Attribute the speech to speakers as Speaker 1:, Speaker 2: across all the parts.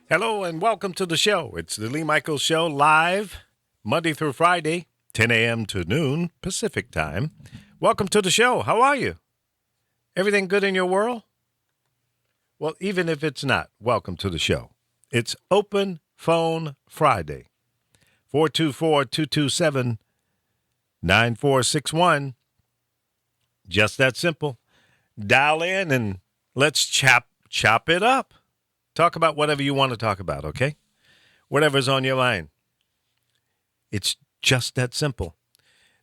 Speaker 1: Hello and welcome to the show. It's the Lee Michaels Show live Monday through Friday, 10 a.m. to noon Pacific time. Welcome to the show. How are you? Everything good in your world? Well, even if it's not, welcome to the show. It's Open Phone Friday. 424-227-9461. Just that simple. Dial in and let's chop it up. Talk about whatever you want to talk about, okay? Whatever's on your mind. It's just that simple.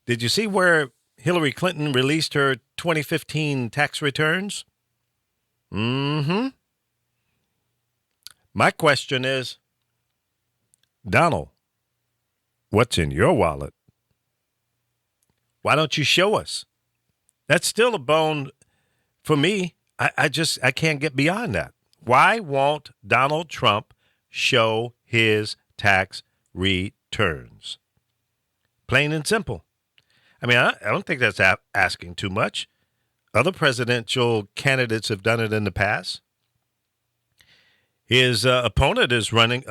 Speaker 1: Did you see where Hillary Clinton released her 2015 tax returns? Mm-hmm. My question is, Donald, what's in your wallet? Why don't you show us? That's still a bone for me. I can't get beyond that. Why won't Donald Trump show his tax returns? Plain and simple. I mean, I don't think that's asking too much. Other presidential candidates have done it in the past. His opponent is running,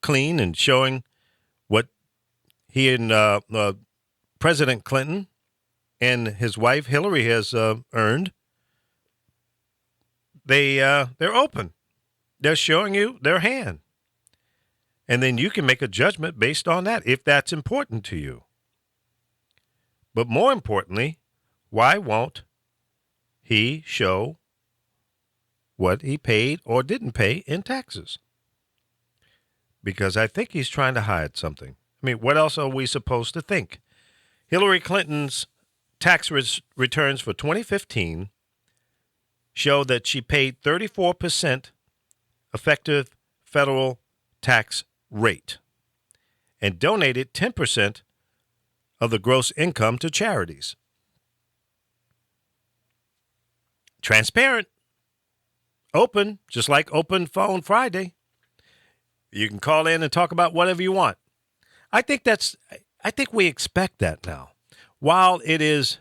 Speaker 1: clean and showing what he and President Clinton and his wife Hillary has earned. They're open. They're showing you their hand. And then you can make a judgment based on that if that's important to you. But more importantly, why won't he show what he paid or didn't pay in taxes? Because I think he's trying to hide something. I mean, what else are we supposed to think? Hillary Clinton's tax returns for 2015 show that she paid 34% effective federal tax rate and donated 10% of the gross income to charities. Transparent, open, just like Open Phone Friday. You can call in and talk about whatever you want. I think we expect that now. While it is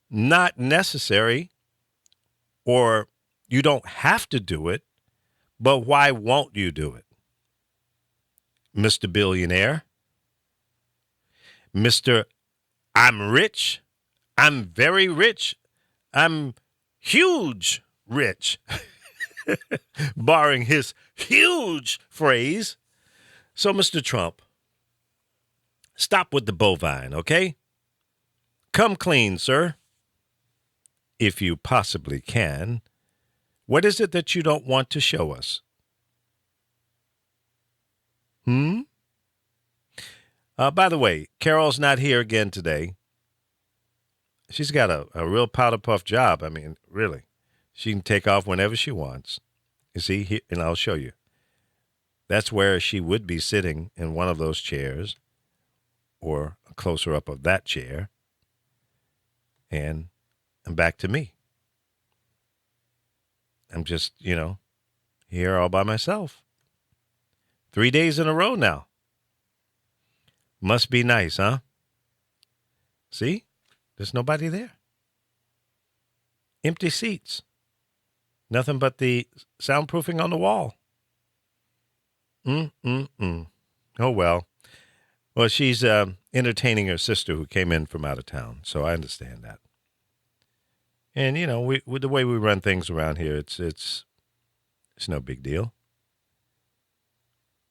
Speaker 1: not necessary or you don't have to do it, but why won't you do it? Mr. Billionaire, Mr. I'm rich, I'm very rich, I'm huge rich, barring his huge phrase. So, Mr. Trump, stop with the bovine, okay? Come clean, sir. If you possibly can. What is it that you don't want to show us? By the way, Carol's not here again today. She's got a real powder puff job. I mean, really. She can take off whenever she wants. You see, and I'll show you. That's where she would be sitting in one of those chairs or a closer up of that chair. And back to me. I'm just, here all by myself. 3 days in a row now. Must be nice, huh? See? There's nobody there. Empty seats. Nothing but the soundproofing on the wall. Oh, well. Well, she's entertaining her sister who came in from out of town, so I understand that. And, with the way we run things around here, it's no big deal.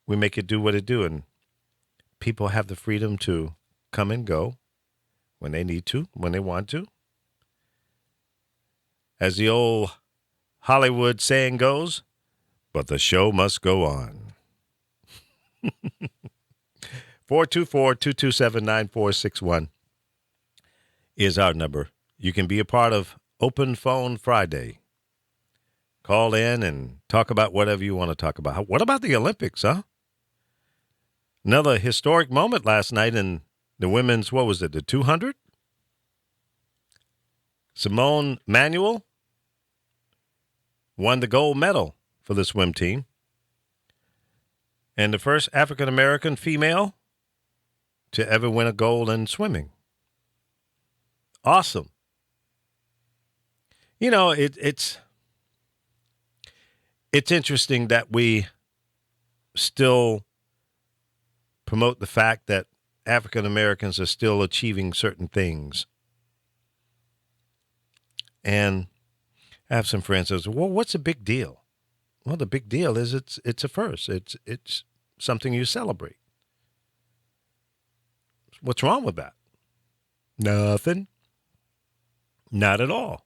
Speaker 1: We make it do what it do, and people have the freedom to come and go when they need to, when they want to. As the old Hollywood saying goes, but the show must go on. 424-227-9461 is our number. You can be a part of Open Phone Friday. Call in and talk about whatever you want to talk about. What about the Olympics, huh? Another historic moment last night in the women's, what was it, the 200? Simone Manuel won the gold medal for the swim team. And the first African-American female to ever win a gold in swimming. Awesome. It's it's interesting that we still promote the fact that African Americans are still achieving certain things. And I have some friends that say, well, what's the big deal? Well, the big deal is it's a first. It's something you celebrate. What's wrong with that? Nothing. Not at all.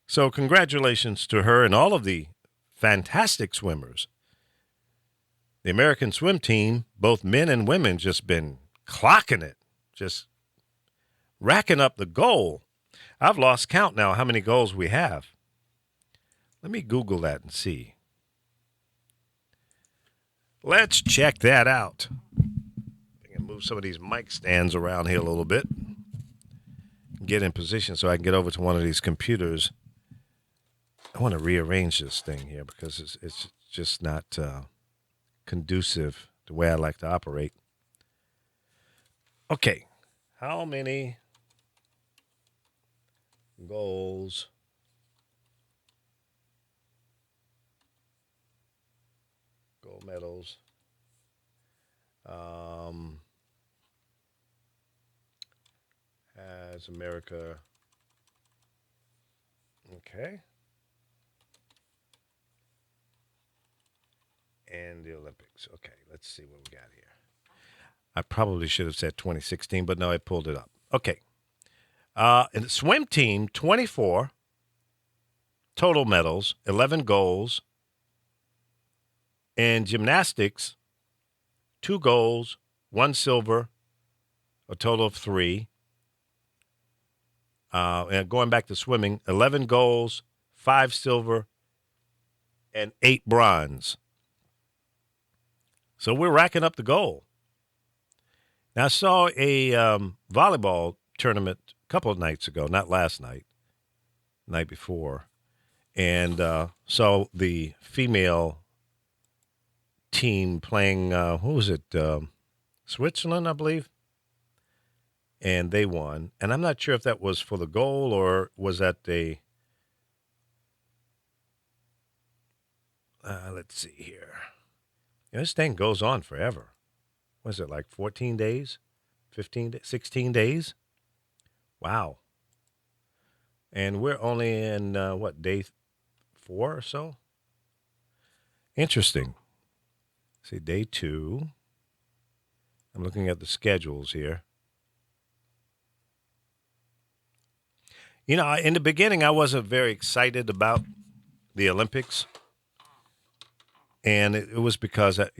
Speaker 1: So congratulations to her and all of the fantastic swimmers. The American swim team, both men and women, just been clocking it, just racking up the goal. I've lost count now how many goals we have. Let me Google that and see. Let's check that out. I can move some of these mic stands around here a little bit. Get in position so I can get over to one of these computers. I want to rearrange this thing here because it's just not conducive the way I like to operate. Okay. How many goals gold medals has America? Okay. And the Olympics. Okay, let's see what we got here. I probably should have said 2016, but no, I pulled it up. Okay. In the swim team, 24 total medals, 11 golds. In gymnastics, 2 golds, 1 silver, a total of 3. And going back to swimming, 11 golds, 5 silver, and 8 bronze. So we're racking up the goal. Now, I saw a volleyball tournament a couple of nights ago, not last night, night before, and saw the female team playing, who was it, Switzerland, I believe, and they won. And I'm not sure if that was for the goal or was that let's see here. This thing goes on forever. What is it, like 14 days? 15, 16 days? Wow. And we're only in, day 4 or so? Interesting. See, day 2. I'm looking at the schedules here. You know, in the beginning, I wasn't very excited about the Olympics. And it was because, I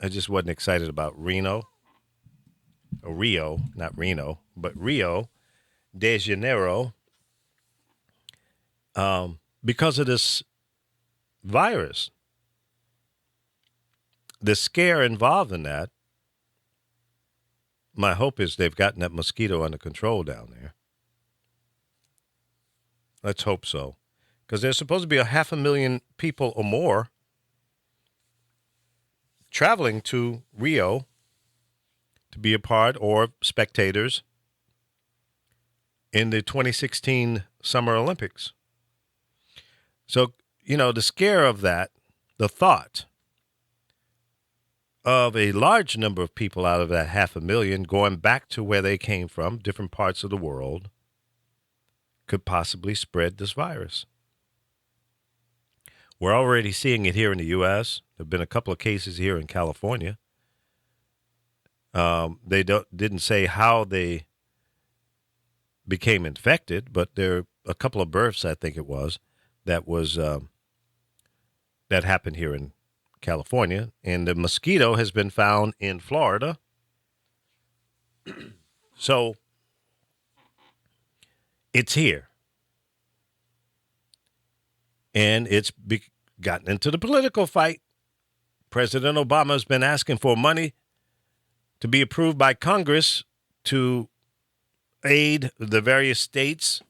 Speaker 1: just wasn't excited about Rio, not Reno, but Rio de Janeiro, because of this virus. The scare involved in that, my hope is they've gotten that mosquito under control down there. Let's hope so. Because there's supposed to be 500,000 people or more traveling to Rio to be a part or spectators in the 2016 Summer Olympics. So, the scare of that, the thought of a large number of people out of that 500,000 going back to where they came from, different parts of the world, could possibly spread this virus. We're already seeing it here in the U.S. There have been a couple of cases here in California. They didn't say how they became infected, but there are a couple of births, I think it was, that happened here in California. And the mosquito has been found in Florida. So it's here. And it's gotten into the political fight. President Obama has been asking for money to be approved by Congress to aid the various states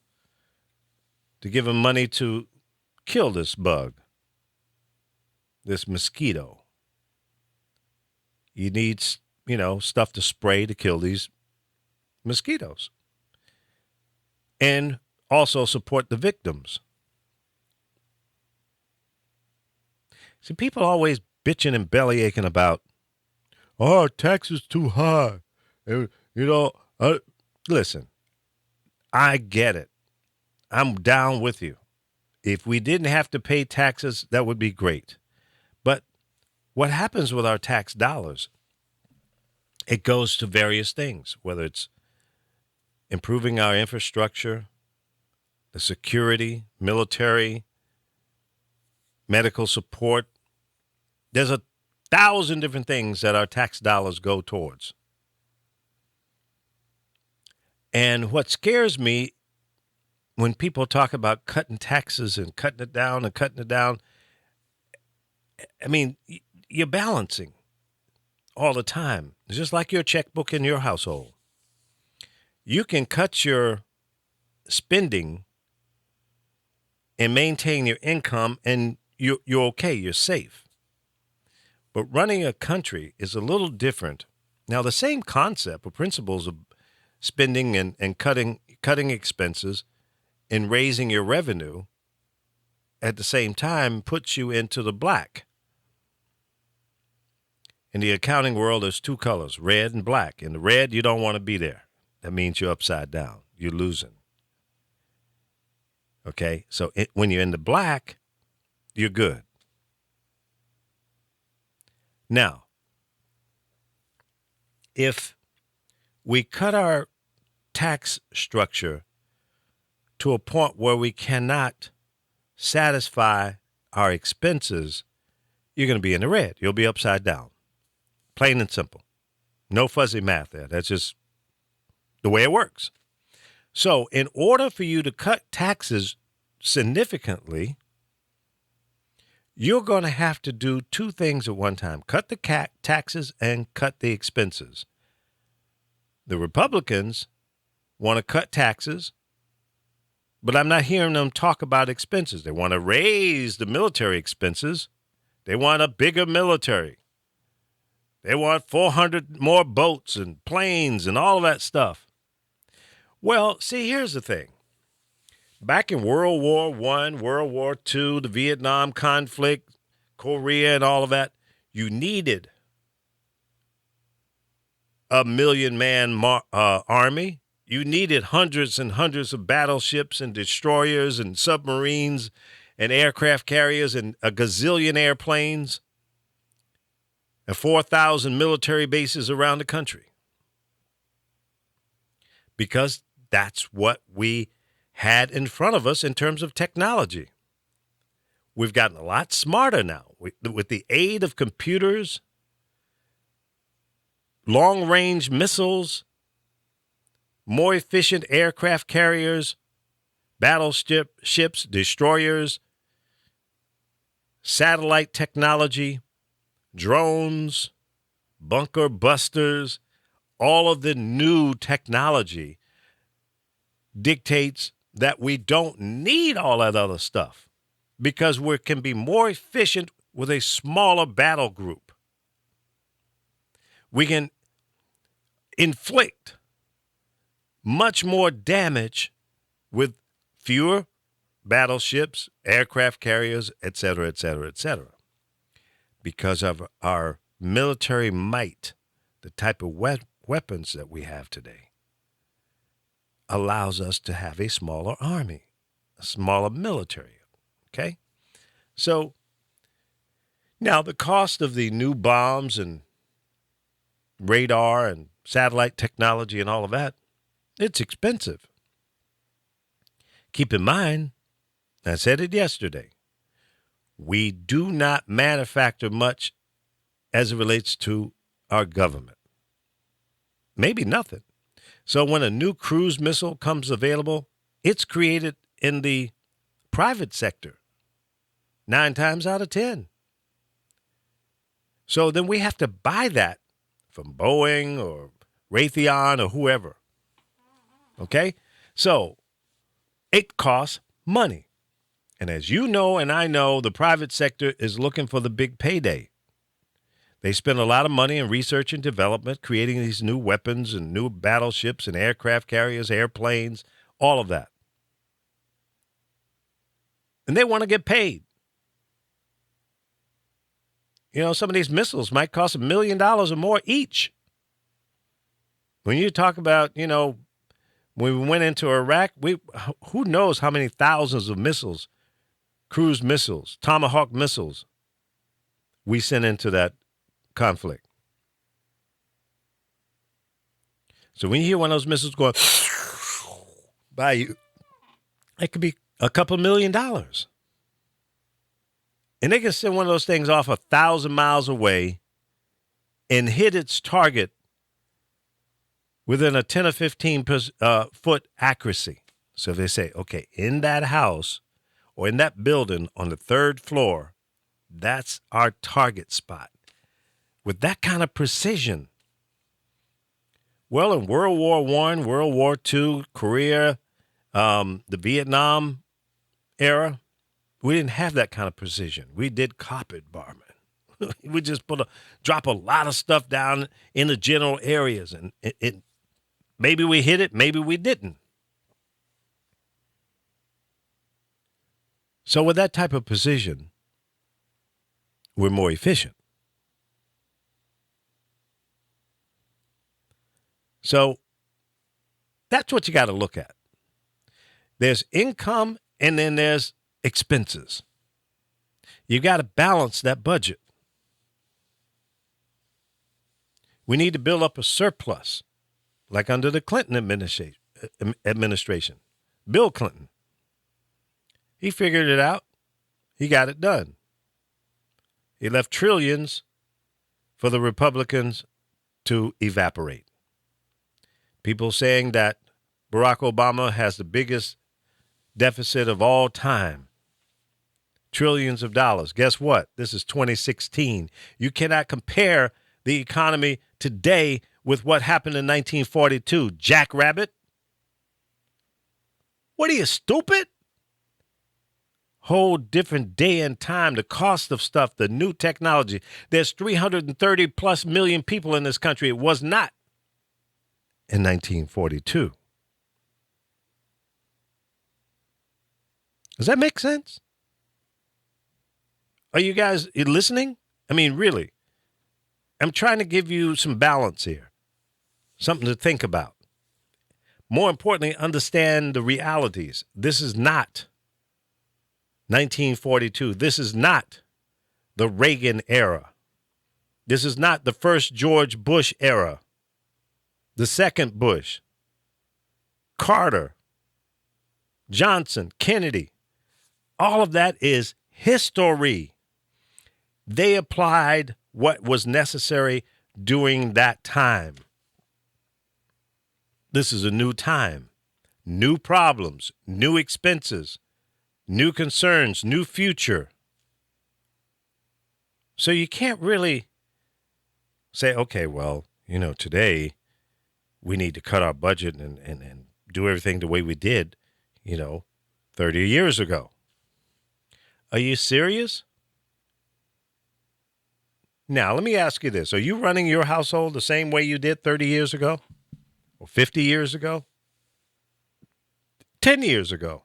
Speaker 1: to give them money to kill this bug, this mosquito. You need, stuff to spray to kill these mosquitoes. And also support the victims. See, people always bitching and belly aching about, oh, taxes too high. And, listen, I get it. I'm down with you. If we didn't have to pay taxes, that would be great. But what happens with our tax dollars? It goes to various things, whether it's improving our infrastructure, the security, military, medical support. There's 1,000 different things that our tax dollars go towards. And what scares me when people talk about cutting taxes and cutting it down and cutting it down, I mean, you're balancing all the time. It's just like your checkbook in your household. You can cut your spending and maintain your income, and you're okay, you're safe. But running a country is a little different. Now, the same concept or principles of spending and cutting expenses and raising your revenue at the same time puts you into the black. In the accounting world, there's two colors, red and black. In the red, you don't want to be there. That means you're upside down. You're losing. Okay? So when you're in the black, you're good. Now, if we cut our tax structure to a point where we cannot satisfy our expenses, you're going to be in the red. You'll be upside down. Plain and simple. No fuzzy math there. That's just the way it works. So in order for you to cut taxes significantly, you're going to have to do two things at one time. Cut the taxes and cut the expenses. The Republicans want to cut taxes, but I'm not hearing them talk about expenses. They want to raise the military expenses. They want a bigger military. They want 400 more boats and planes and all of that stuff. Well, see, here's the thing. Back in World War I, World War II, the Vietnam conflict, Korea and all of that, you needed a 1 million-man army. You needed hundreds and hundreds of battleships and destroyers and submarines and aircraft carriers and a gazillion airplanes and 4,000 military bases around the country. Because that's what we had in front of us in terms of technology. We've gotten a lot smarter now with the aid of computers, long-range missiles, more efficient aircraft carriers, battleships, destroyers, satellite technology, drones, bunker busters. All of the new technology dictates that we don't need all that other stuff because we can be more efficient with a smaller battle group. We can inflict much more damage with fewer battleships, aircraft carriers, et cetera, et cetera, et cetera. Because of our military might, the type of weapons that we have today allows us to have a smaller army, a smaller military, okay? So now the cost of the new bombs and radar and satellite technology and all of that, it's expensive. Keep in mind, I said it yesterday, we do not manufacture much as it relates to our government. Maybe nothing. So when a new cruise missile comes available, it's created in the private sector 9 times out of 10. So then we have to buy that from Boeing or Raytheon or whoever. Okay? So it costs money. And as you know and I know, the private sector is looking for the big payday. They spend a lot of money in research and development, creating these new weapons and new battleships and aircraft carriers, airplanes, all of that. And they want to get paid. You know, some of these missiles might cost $1 million or more each. When you talk about, you know, when we went into Iraq, who knows how many thousands of missiles, cruise missiles, Tomahawk missiles we sent into that conflict. So when you hear one of those missiles going by you, it could be a couple $1 million. And they can send one of those things off 1,000 miles away and hit its target within a 10 or 15 foot accuracy. So they say, okay, in that house or in that building on the 3rd floor, that's our target spot. With that kind of precision. Well, in World War I, World War II, Korea, the Vietnam era, we didn't have that kind of precision. We did carpet bombing. We just drop a lot of stuff down in the general areas, and it maybe we hit it, maybe we didn't. So with that type of precision, we're more efficient. So that's what you got to look at. There's income and then there's expenses. You got to balance that budget. We need to build up a surplus, like under the Clinton administration. Bill Clinton. He figured it out. He got it done. He left trillions for the Republicans to evaporate. People saying that Barack Obama has the biggest deficit of all time. Trillions of dollars. Guess what? This is 2016. You cannot compare the economy today with what happened in 1942. Jackrabbit? What are you, stupid? Whole different day and time, the cost of stuff, the new technology. There's 330 plus million people in this country. It was not in 1942. Does that make sense? Are you guys listening? I mean, really, I'm trying to give you some balance here, something to think about. More importantly, understand the realities. This is not 1942. This is not the Reagan era. This is not the first George Bush era, the second Bush, Carter, Johnson, Kennedy. All of that is history. They applied what was necessary during that time. This is a new time, new problems, new expenses, new concerns, new future. So you can't really say, okay, well, you know, today we need to cut our budget and do everything the way we did, 30 years ago. Are you serious? Now, let me ask you this. Are you running your household the same way you did 30 years ago? Or 50 years ago? 10 years ago?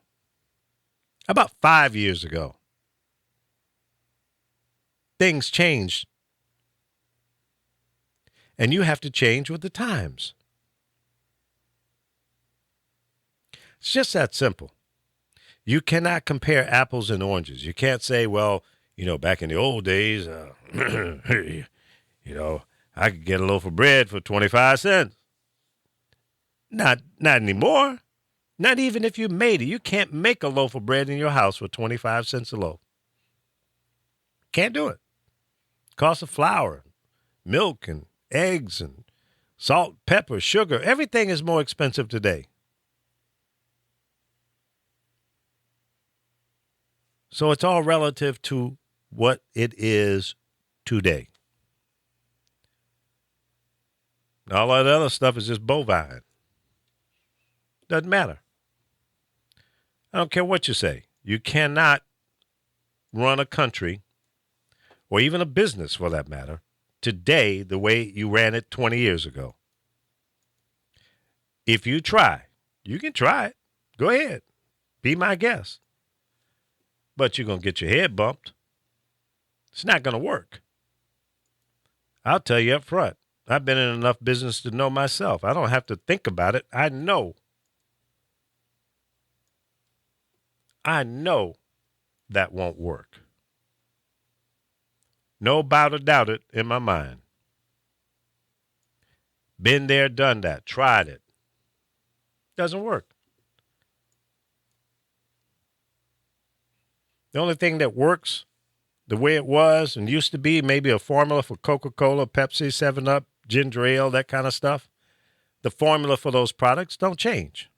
Speaker 1: About 5 years ago? Things changed. And you have to change with the times. It's just that simple. You cannot compare apples and oranges. You can't say, well, back in the old days, I could get a loaf of bread for 25 cents. Not anymore. Not even if you made it. You can't make a loaf of bread in your house for 25 cents a loaf. Can't do it. Cost of flour, milk, and eggs, and salt, pepper, sugar. Everything is more expensive today. So it's all relative to what it is today. All that other stuff is just bovine. Doesn't matter. I don't care what you say. You cannot run a country, or even a business for that matter, today the way you ran it 20 years ago. If you try, you can try it. Go ahead. Be my guest. But you're going to get your head bumped. It's not going to work. I'll tell you up front. I've been in enough business to know myself. I don't have to think about it. I know. I know that won't work. No doubt or doubt it in my mind. Been there, done that, tried it. Doesn't work. The only thing that works the way it was and used to be, maybe a formula for Coca-Cola, Pepsi, 7-Up, ginger ale, that kind of stuff. The formula for those products don't change.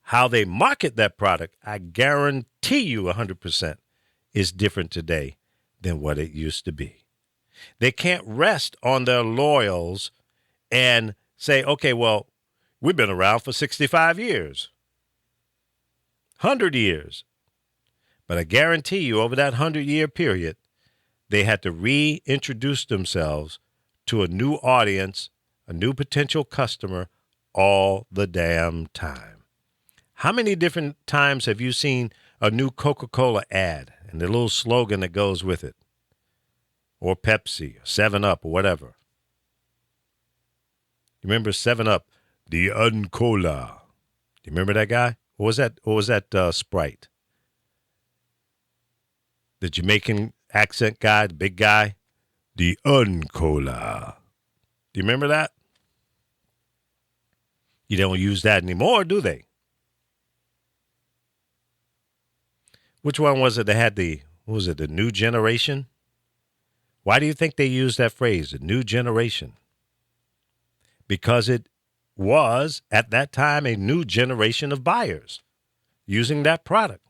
Speaker 1: How they market that product, I guarantee you 100%, is different today than what it used to be. They can't rest on their laurels and say, okay, well, we've been around for 65 years, 100 years. But I guarantee you over that 100-year period, they had to reintroduce themselves to a new audience, a new potential customer all the damn time. How many different times have you seen a new Coca-Cola ad and the little slogan that goes with it? Or Pepsi, or 7-Up, or whatever. You remember 7-Up, the Uncola. Do you remember that guy? Or was that Sprite? The Jamaican accent guy, the big guy, the Uncola. Do you remember that? You don't use that anymore, do they? Which one was it that had the new generation? Why do you think they used that phrase, the new generation? Because it was, at that time, a new generation of buyers using that product.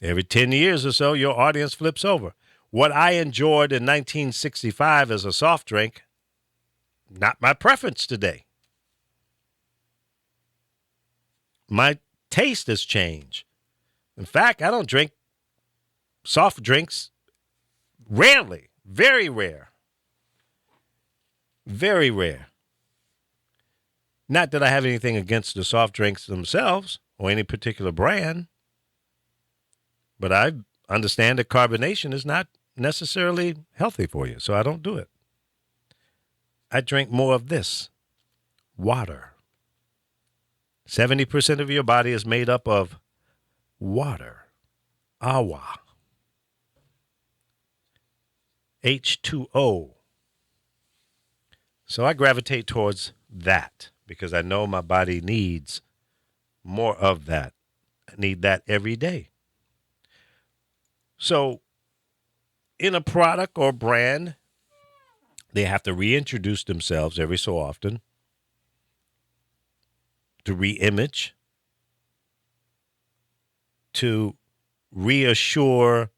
Speaker 1: Every 10 years or so, your audience flips over. What I enjoyed in 1965 as a soft drink, not my preference today. My taste has changed. In fact, I don't drink soft drinks rarely, very rare. Very rare. Not that I have anything against the soft drinks themselves or any particular brand, but I understand that carbonation is not necessarily healthy for you, so I don't do it. I drink more of this, water. 70% of your body is made up of water, agua, H2O. So I gravitate towards that because I know my body needs more of that. I need that every day. So in a product or brand, they have to reintroduce themselves every so often to re-image, to reassure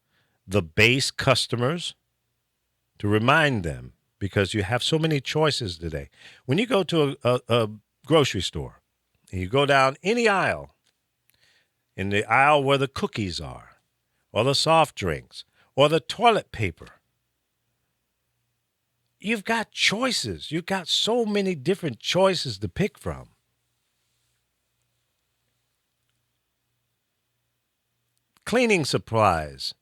Speaker 1: the base customers, to remind them, because you have so many choices today. When you go to a grocery store and you go down any aisle, in the aisle where the cookies are, or the soft drinks, or the toilet paper, you've got choices. You've got so many different choices to pick from. Cleaning supplies.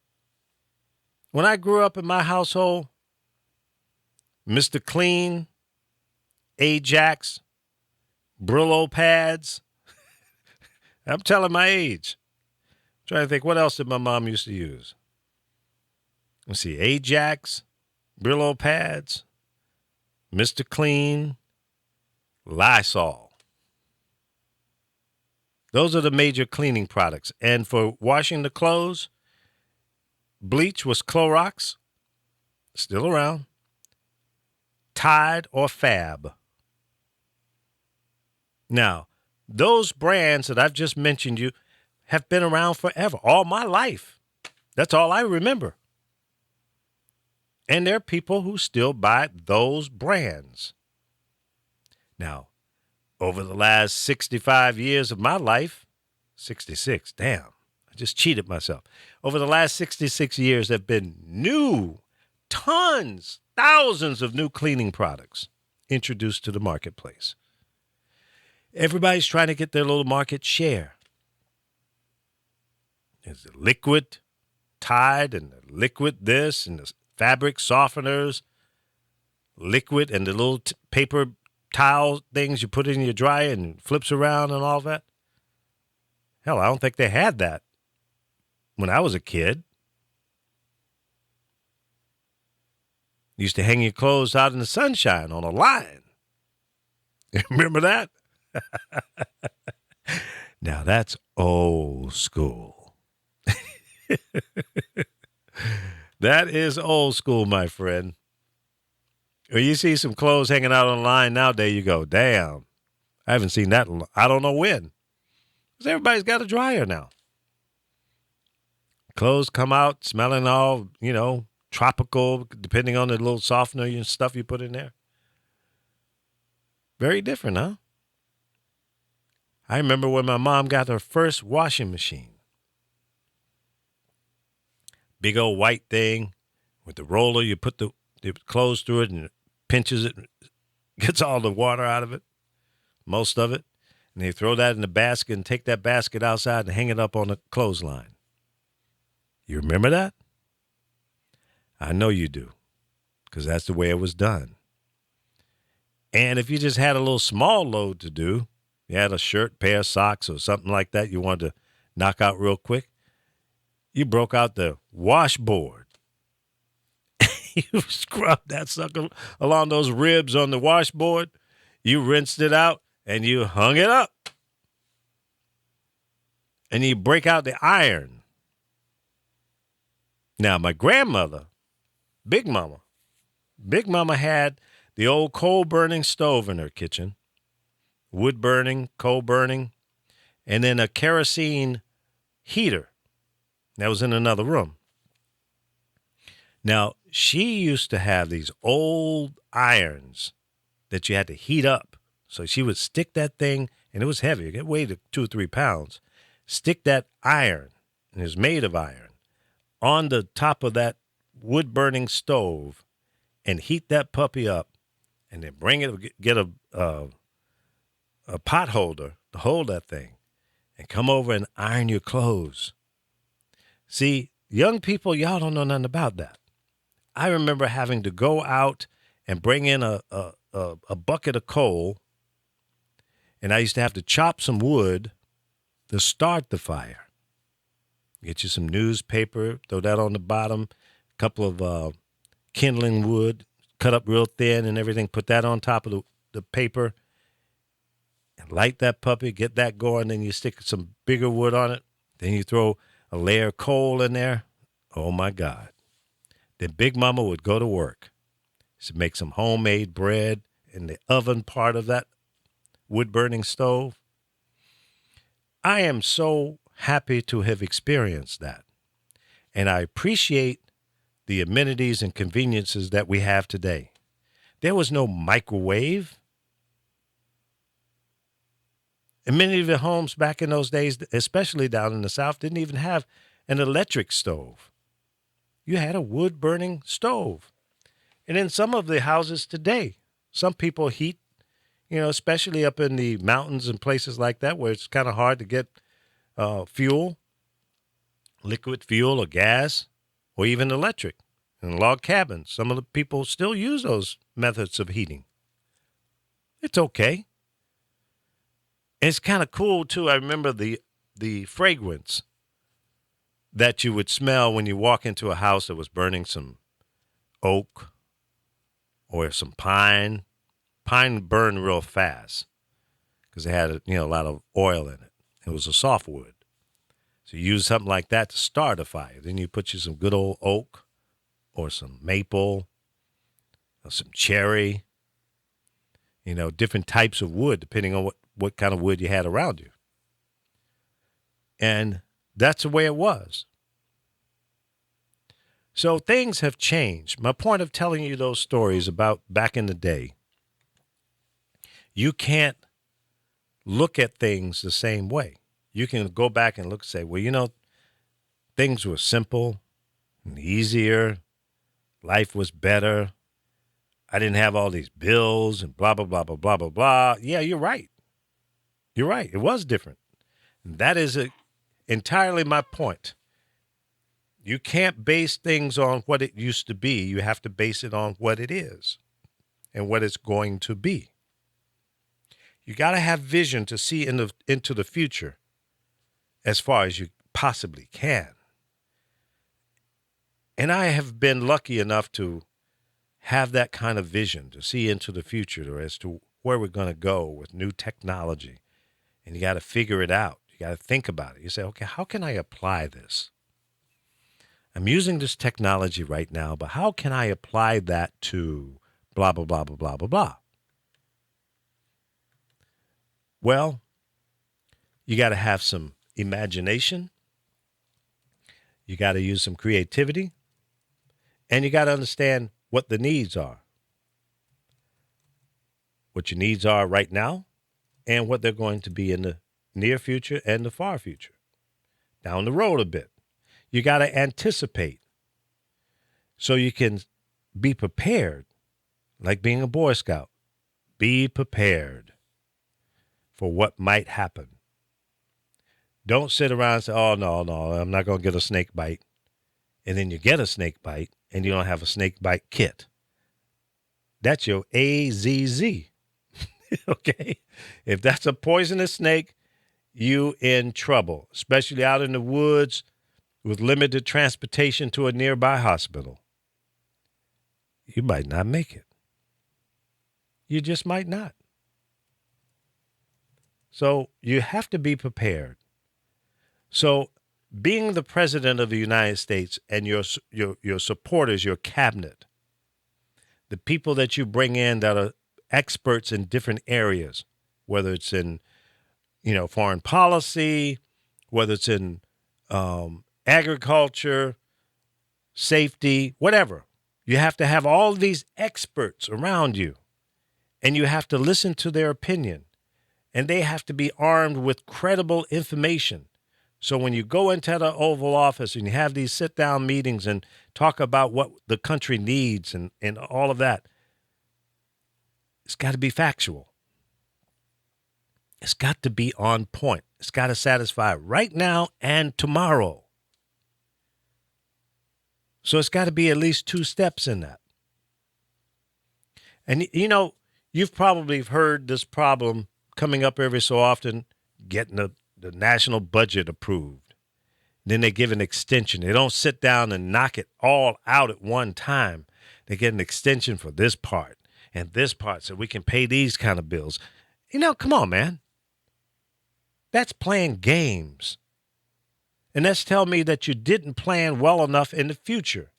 Speaker 1: When I grew up in my household, Mr. Clean, Ajax, Brillo pads. I'm telling my age. I'm trying to think, what else did my mom used to use? Let's see, Ajax, Brillo pads, Mr. Clean, Lysol. Those are the major cleaning products. And for washing the clothes, bleach was Clorox, still around, Tide or Fab. Now, those brands that I've just mentioned you have been around forever, all my life. That's all I remember. And there are people who still buy those brands. Now, over the last 65 years of my life, 66, damn, I just cheated myself. Over the last 66 years, there have been tons, thousands of new cleaning products introduced to the marketplace. Everybody's trying to get their little market share. Is it liquid? Tide and the liquid this and the fabric softeners, liquid and the little paper towel things you put in your dryer and flips around and all that. Hell, I don't think they had that when I was a kid. You used to hang your clothes out in the sunshine on a line. Remember that? Now that's old school. That is old school, my friend. When you see some clothes hanging out on the line nowadays, you go, damn, I haven't seen that in I don't know when. Because everybody's got a dryer now. Clothes come out smelling all, tropical, depending on the little softener and stuff you put in there. Very different, huh? I remember when my mom got her first washing machine. Big old white thing with the roller. You put the clothes through it and it pinches it, gets all the water out of it, most of it. And they throw that in the basket and take that basket outside and hang it up on the clothesline. You remember that? I know you do, because that's the way it was done. And if you just had a little small load to do, you had a shirt, pair of socks, or something like that you wanted to knock out real quick, you broke out the washboard. You scrubbed that sucker along those ribs on the washboard. You rinsed it out, and you hung it up. And you break out the iron. Now, my grandmother, Big Mama had the old coal-burning stove in her kitchen. Wood burning, coal burning, and then a kerosene heater that was in another room. Now, she used to have these old irons that you had to heat up. So she would stick that thing, and it was heavy. It weighed 2 or 3 pounds. Stick that iron, and it was made of iron, on the top of that wood-burning stove and heat that puppy up, and then bring it, get a pot holder to hold that thing, and come over and iron your clothes. See, young people, y'all don't know nothing about that. I remember having to go out and bring in a bucket of coal, and I used to have to chop some wood to start the fire. Get you some newspaper, throw that on the bottom, a couple of kindling wood, cut up real thin and everything, put that on top of the paper, and light that puppy, get that going, then you stick some bigger wood on it, then you throw a layer of coal in there. Oh, my God. Then Big Mama would go to work. She'd make some homemade bread in the oven part of that wood-burning stove. I am so happy to have experienced that. And I appreciate the amenities and conveniences that we have today. There was no microwave. And many of the homes back in those days, especially down in the South, didn't even have an electric stove. You had a wood-burning stove. And in some of the houses today, some people heat, especially up in the mountains and places like that where it's kind of hard to get fuel, liquid fuel or gas, or even electric. In log cabins, some of the people still use those methods of heating. It's okay. And it's kind of cool, too. I remember the fragrance that you would smell when you walk into a house that was burning some oak or some pine. Pine burned real fast because it had a lot of oil in it. It was a softwood. So you use something like that to start a fire. Then you put you some good old oak or some maple or some cherry, different types of wood depending on what kind of wood you had around you. And that's the way it was. So things have changed. My point of telling you those stories about back in the day, you can't look at things the same way. You can go back and look and say, well, things were simple and easier. Life was better. I didn't have all these bills and blah, blah, blah, blah, blah, blah, blah. Yeah, you're right. You're right. It was different. And that is entirely my point. You can't base things on what it used to be. You have to base it on what it is and what it's going to be. You got to have vision to see into the future as far as you possibly can. And I have been lucky enough to have that kind of vision to see into the future as to where we're going to go with new technology. And you got to figure it out. You got to think about it. You say, okay, how can I apply this? I'm using this technology right now, but how can I apply that to blah, blah, blah, blah, blah, blah, blah? Well, you got to have some imagination. You got to use some creativity. And you got to understand what the needs are. What your needs are right now and what they're going to be in the near future and the far future. Down the road a bit. You got to anticipate so you can be prepared, like being a Boy Scout. Be prepared for what might happen. Don't sit around and say, oh, no, I'm not going to get a snake bite. And then you get a snake bite and you don't have a snake bite kit. That's your AZZ. Okay? If that's a poisonous snake, you in trouble, especially out in the woods with limited transportation to a nearby hospital. You might not make it. You just might not. So you have to be prepared. So being the president of the United States and your supporters, your cabinet, the people that you bring in that are experts in different areas, whether it's in, foreign policy, whether it's in agriculture, safety, whatever. You have to have all these experts around you, and you have to listen to their opinion, and they have to be armed with credible information. So when you go into the Oval Office and you have these sit-down meetings and talk about what the country needs and all of that, it's got to be factual. It's got to be on point. It's got to satisfy right now and tomorrow. So it's got to be at least 2 steps in that. And, you've probably heard this problem coming up every so often, getting the national budget approved. Then they give an extension. They don't sit down and knock it all out at one time. They get an extension for this part and this part so we can pay these kind of bills. Come on, man. That's playing games. And that's telling me that you didn't plan well enough in the future.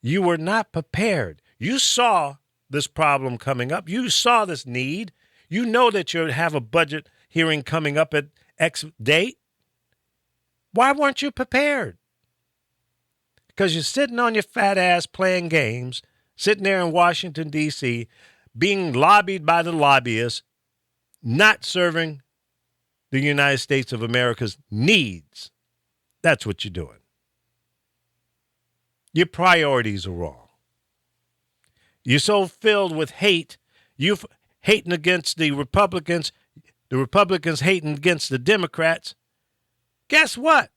Speaker 1: You were not prepared. You saw this problem coming up. You saw this need. You know that you have a budget hearing coming up at X date. Why weren't you prepared? Because you're sitting on your fat ass playing games, sitting there in Washington, D.C., being lobbied by the lobbyists, not serving the United States of America's needs. That's what you're doing. Your priorities are wrong. You're so filled with hate. You're hating against the Republicans hating against the Democrats. Guess what?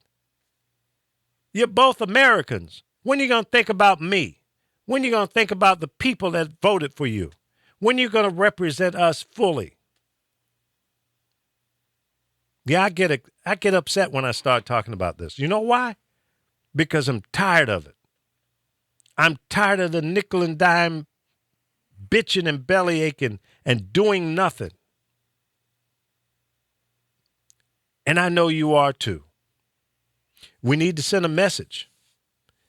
Speaker 1: You're both Americans. When are you going to think about me? When are you going to think about the people that voted for you? When are you going to represent us fully? Yeah, I get upset when I start talking about this. You know why? Because I'm tired of it. I'm tired of the nickel and dime bitching and belly aching and doing nothing. And I know you are too. We need to send a message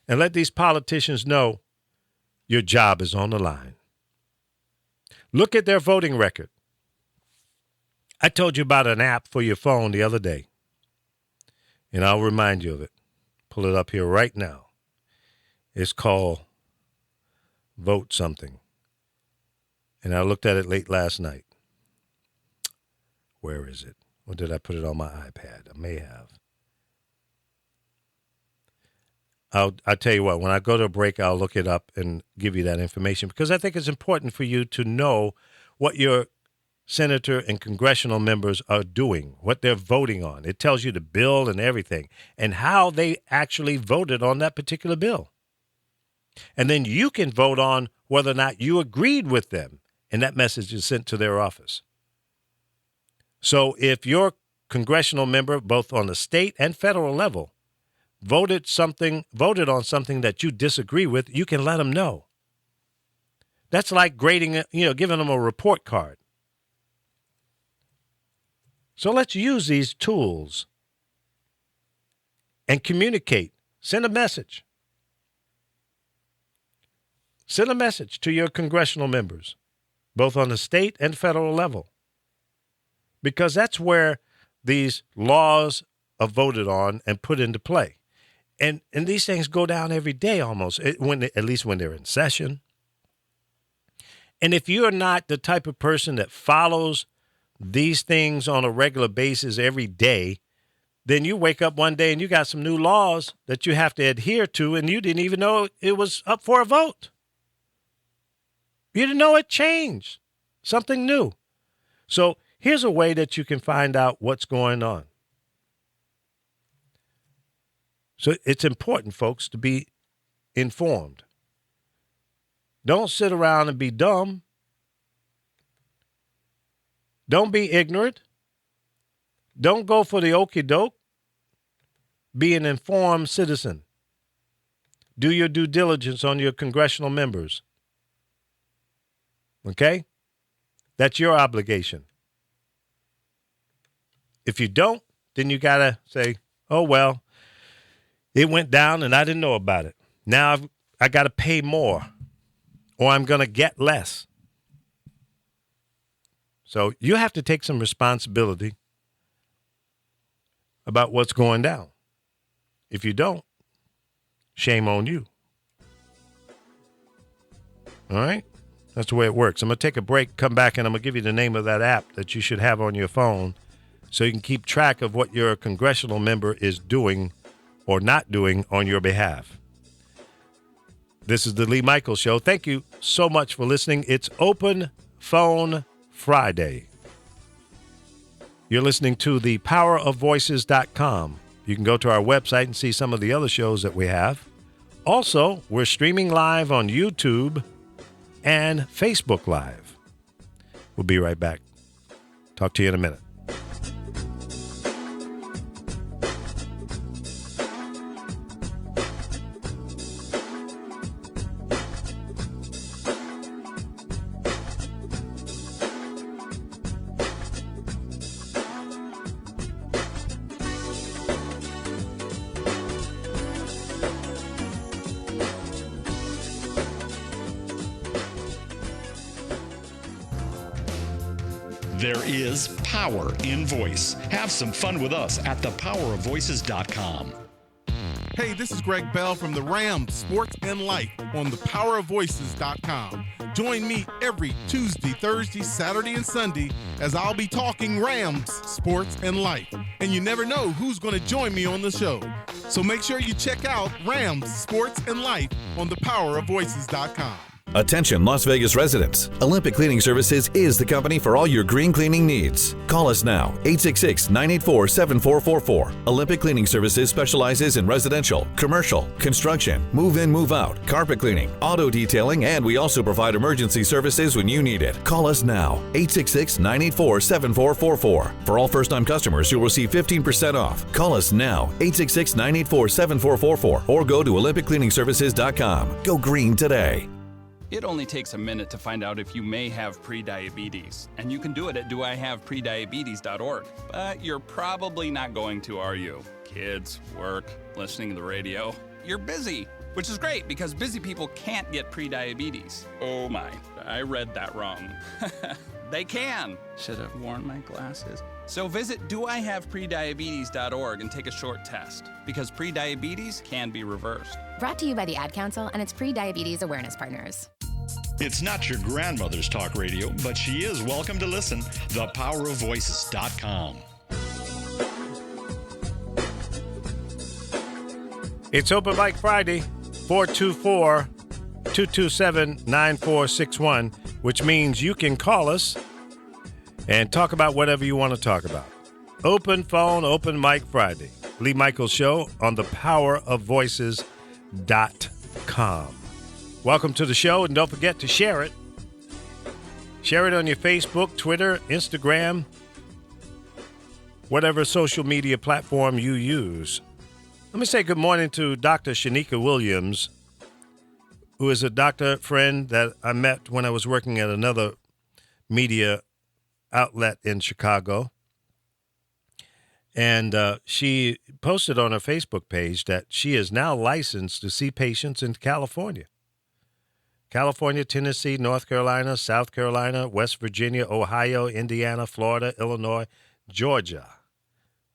Speaker 1: and let these politicians know your job is on the line. Look at their voting record. I told you about an app for your phone the other day, and I'll remind you of it. Pull it up here right now. It's called Vote Something. And I looked at it late last night. Where is it? Or did I put it on my iPad? I may have. I'll tell you what, when I go to a break, I'll look it up and give you that information because I think it's important for you to know what your senator and congressional members are doing, what they're voting on. It tells you the bill and everything and how they actually voted on that particular bill. And then you can vote on whether or not you agreed with them, and that message is sent to their office. So if your congressional member, both on the state and federal level, voted on something that you disagree with, you can let them know. That's like grading, giving them a report card. So let's use these tools and communicate. Send a message. Send a message to your congressional members, both on the state and federal level, because that's where these laws are voted on and put into play. And these things go down every day almost, at least when they're in session. And if you're not the type of person that follows these things on a regular basis every day, then you wake up one day and you got some new laws that you have to adhere to, and you didn't even know it was up for a vote. You didn't know it changed. Something new. So here's a way that you can find out what's going on. So it's important, folks, to be informed. Don't sit around and be dumb. Don't be ignorant. Don't go for the okie doke. Be an informed citizen. Do your due diligence on your congressional members. Okay? That's your obligation. If you don't, then you got to say, oh, well, it went down and I didn't know about it. Now I got to pay more, or I'm going to get less. So you have to take some responsibility about what's going down. If you don't, shame on you. All right? That's the way it works. I'm going to take a break, come back, and I'm going to give you the name of that app that you should have on your phone so you can keep track of what your congressional member is doing or not doing on your behalf. This is the Lee Michaels Show. Thank you so much for listening. It's Open Phone Friday. You're listening to the powerofvoices.com. You can go to our website and see some of the other shows that we have. Also, we're streaming live on YouTube and Facebook Live. We'll be right back. Talk to you in a minute.
Speaker 2: There is power in voice. Have some fun with us at thepowerofvoices.com.
Speaker 3: Hey, this is Greg Bell from the Rams Sports and Life on thepowerofvoices.com. Join me every Tuesday, Thursday, Saturday, and Sunday as I'll be talking Rams, sports, and life. And you never know who's going to join me on the show. So make sure you check out Rams, Sports, and Life on thepowerofvoices.com.
Speaker 4: Attention Las Vegas residents. Olympic Cleaning Services is the company for all your green cleaning needs. Call us now, 866-984-7444. Olympic Cleaning Services specializes in residential, commercial, construction, move-in, move-out, carpet cleaning, auto detailing, and we also provide emergency services when you need it. Call us now, 866-984-7444. For all first-time customers, you'll receive 15% off. Call us now, 866-984-7444, or go to OlympicCleaningservices.com. Go green today.
Speaker 5: It only takes a minute to find out if you may have prediabetes, and you can do it at doihaveprediabetes.org. But you're probably not going to, are you? Kids, work, listening to the radio. You're busy, which is great because busy people can't get prediabetes. Oh my, I read that wrong. They can. Should have worn my glasses. So visit doihaveprediabetes.org and take a short test, because prediabetes can be reversed.
Speaker 6: Brought to you by the Ad Council and its pre-diabetes awareness partners.
Speaker 2: It's not your grandmother's talk radio, but she is welcome to listen. Thepowerofvoices.com.
Speaker 1: It's Open Mic Friday, 424-227-9461, which means you can call us and talk about whatever you want to talk about. Open phone, open mic Friday. Lee Michaels Show on thepowerofvoices.com. Welcome to the show, and don't forget to share it. Share it on your Facebook, Twitter, Instagram, whatever social media platform you use. Let me say good morning to Dr. Shanika Williams, who is a doctor friend that I met when I was working at another media outlet in Chicago. And she posted on her Facebook page that she is now licensed to see patients in California. California, Tennessee, North Carolina, South Carolina, West Virginia, Ohio, Indiana, Florida, Illinois, Georgia.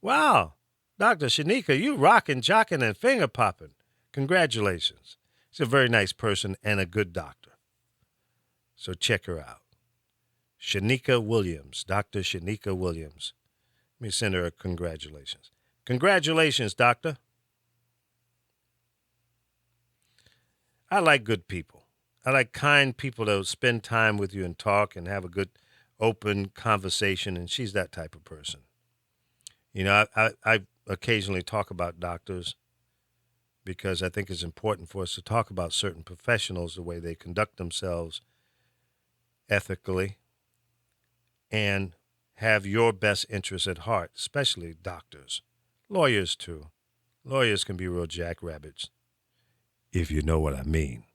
Speaker 1: Wow. Dr. Shanika, you rocking, jocking, and finger popping. Congratulations. She's a very nice person and a good doctor. So check her out. Shanika Williams, Dr. Shanika Williams. Let me send her a congratulations. Congratulations, doctor. I like good people. I like kind people that will spend time with you and talk and have a good, open conversation, and she's that type of person. You know, I occasionally talk about doctors because I think it's important for us to talk about certain professionals, the way they conduct themselves ethically, and have your best interests at heart, especially doctors. Lawyers, too. Lawyers can be real jackrabbits, if you know what I mean.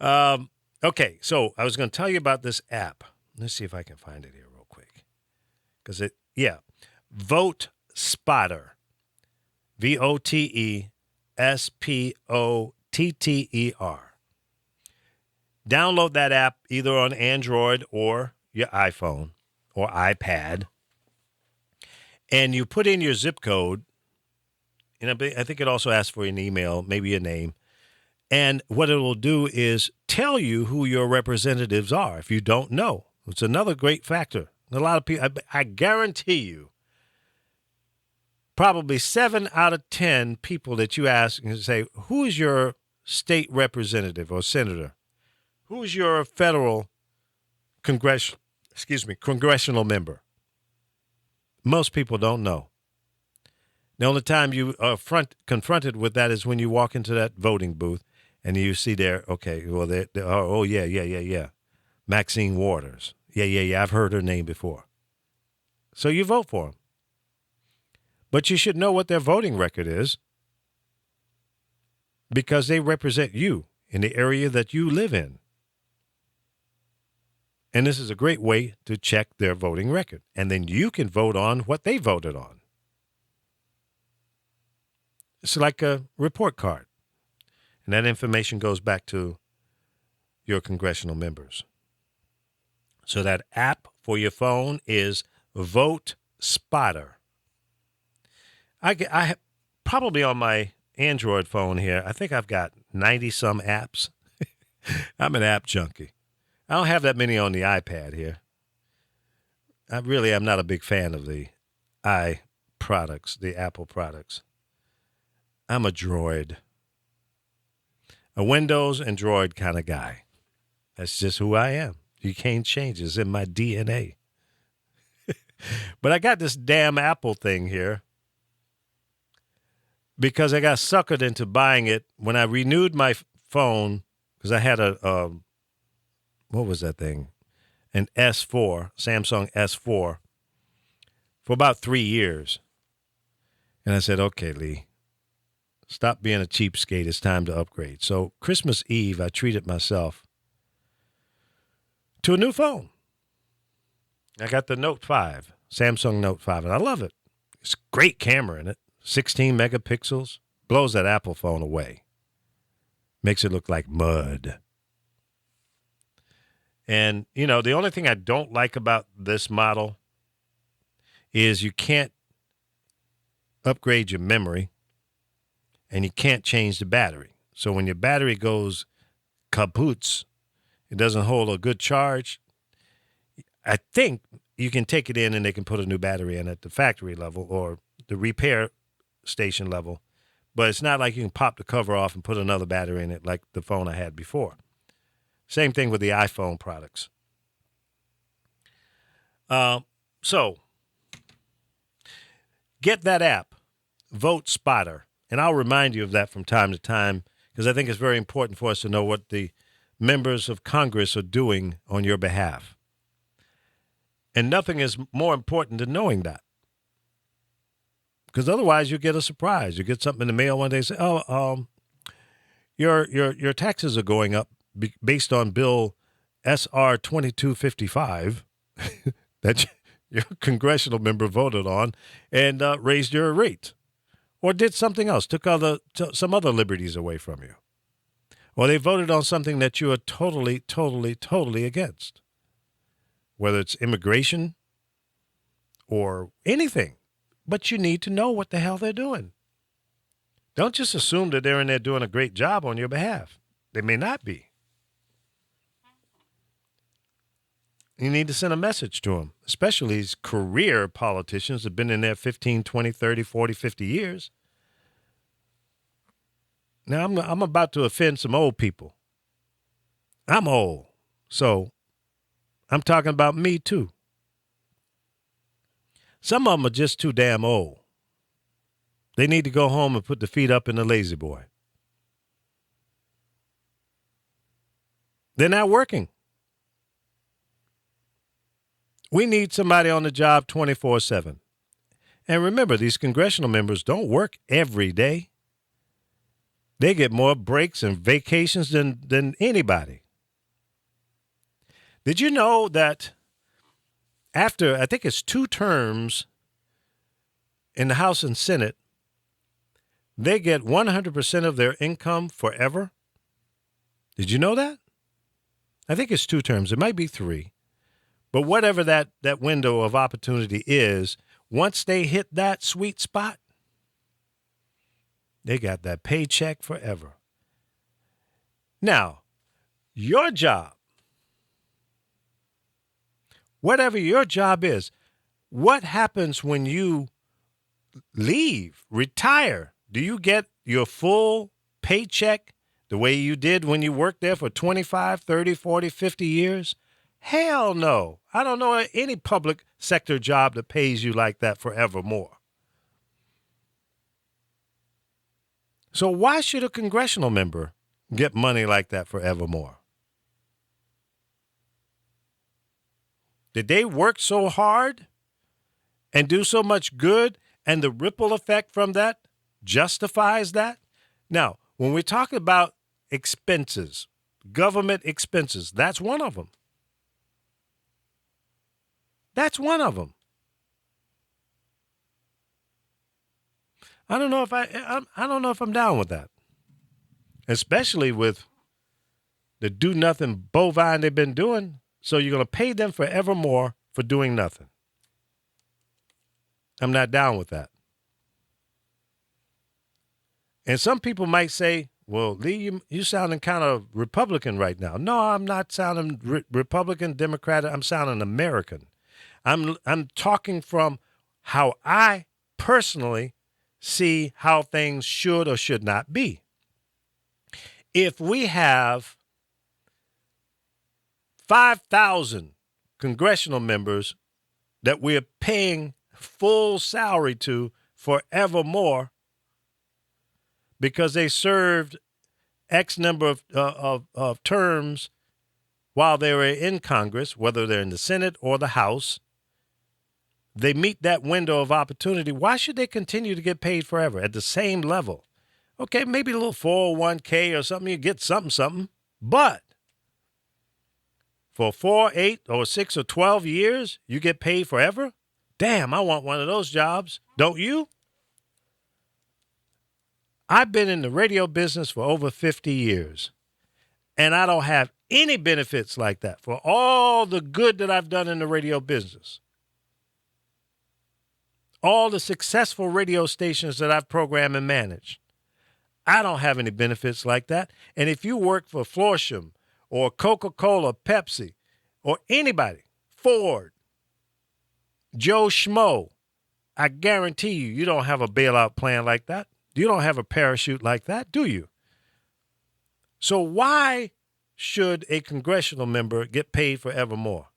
Speaker 1: Okay, so I was going to tell you about this app. Let's see if I can find it here real quick. Vote Spotter. VOTESPOTTER. Download that app either on Android or your iPhone or iPad, and you put in your zip code, and I think it also asks for an email, maybe a name, and what it will do is tell you who your representatives are if you don't know. It's another great factor. A lot of people, I guarantee you, probably 7 out of 10 people that you ask and say, who is your state representative or senator? Who's your federal congressional member? Most people don't know. The only time you are confronted with that is when you walk into that voting booth and you see there, okay, well, yeah. Maxine Waters. Yeah, I've heard her name before. So you vote for them. But you should know what their voting record is because they represent you in the area that you live in. And this is a great way to check their voting record. And then you can vote on what they voted on. It's like a report card. And that information goes back to your congressional members. So that app for your phone is Vote Spotter. I probably on my Android phone here, I think I've got 90-some apps. I'm an app junkie. I don't have that many on the iPad here. I really am not a big fan of the products, the Apple products. I'm a Droid. A Windows and Droid kind of guy. That's just who I am. You can't change it. It's in my DNA. But I got this damn Apple thing here because I got suckered into buying it when I renewed my phone because I had what was that thing? An S4, Samsung S4, for about 3 years. And I said, okay, Lee, stop being a cheapskate. It's time to upgrade. So Christmas Eve, I treated myself to a new phone. I got the Note 5, Samsung Note 5, and I love it. It's a great camera in it, 16 megapixels, blows that Apple phone away. Makes it look like mud. And, you know, the only thing I don't like about this model is you can't upgrade your memory and you can't change the battery. So when your battery goes kaput, it doesn't hold a good charge. I think you can take it in and they can put a new battery in at the factory level or the repair station level. But it's not like you can pop the cover off and put another battery in it like the phone I had before. Same thing with the iPhone products. So get that app, Vote Spotter, and I'll remind you of that from time to time because I think it's very important for us to know what the members of Congress are doing on your behalf. And nothing is more important than knowing that. Because otherwise you get a surprise. You get something in the mail one day and say, your taxes are going up based on Bill SR 2255 that your congressional member voted on and raised your rate. Or did something else, took some other liberties away from you. Or they voted on something that you are totally, totally, totally against. Whether it's immigration or anything. But you need to know what the hell they're doing. Don't just assume that they're in there doing a great job on your behalf. They may not be. You need to send a message to them, especially these career politicians that have been in there 15, 20, 30, 40, 50 years. Now, I'm about to offend some old people. I'm old, so I'm talking about me too. Some of them are just too damn old. They need to go home and put the feet up in the lazy boy. They're not working. We need somebody on the job 24/7. And remember, these congressional members don't work every day. They get more breaks and vacations than anybody. Did you know that after, I think it's 2 terms in the House and Senate, they get 100% of their income forever? Did you know that? I think it's 2 terms. It might be 3. But whatever that window of opportunity is, once they hit that sweet spot, they got that paycheck forever. Now, your job, whatever your job is, what happens when you leave, retire? Do you get your full paycheck the way you did when you worked there for 25, 30, 40, 50 years? Hell no. I don't know any public sector job that pays you like that forevermore. So why should a congressional member get money like that forevermore? Did they work so hard and do so much good, and the ripple effect from that justifies that? Now, when we talk about expenses, government expenses, that's one of them. That's one of them. I don't know if I'm down with that, especially with the do nothing bovine they've been doing. So you're going to pay them forevermore for doing nothing. I'm not down with that. And some people might say, well, Lee, you sounding kind of Republican right now. No, I'm not sounding Republican, Democrat. I'm sounding American. I'm talking from how I personally see how things should or should not be. If we have 5,000 congressional members that we're paying full salary to forevermore because they served X number of terms while they were in Congress, whether they're in the Senate or the House, they meet that window of opportunity. Why should they continue to get paid forever at the same level? Okay, maybe a little 401k or something, you get something. But for 4, 8, or 6 or 12 years, you get paid forever? Damn, I want one of those jobs. Don't you? I've been in the radio business for over 50 years, and I don't have any benefits like that for all the good that I've done in the radio business. All the successful radio stations that I've programmed and managed. I don't have any benefits like that. And if you work for Florsham or Coca-Cola, Pepsi, or anybody, Ford, Joe Schmo, I guarantee you don't have a bailout plan like that. You don't have a parachute like that, do you? So why should a congressional member get paid forevermore?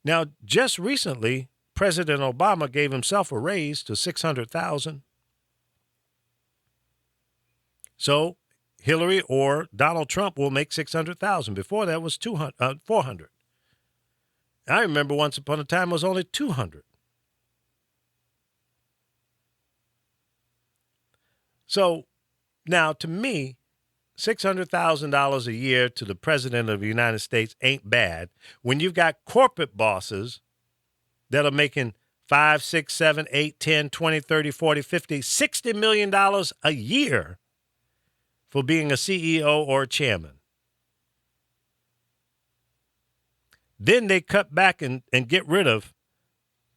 Speaker 1: Now, just recently, President Obama gave himself a raise to $600,000. So Hillary or Donald Trump will make $600,000. Before that was $400,000. I remember once upon a time it was only $200,000. So now, to me, $600,000 a year to the president of the United States ain't bad when you've got corporate bosses that are making $5, $6, $7, $8, $10, $20, $30, $40, $50, $60 million a year for being a CEO or a chairman. Then they cut back and get rid of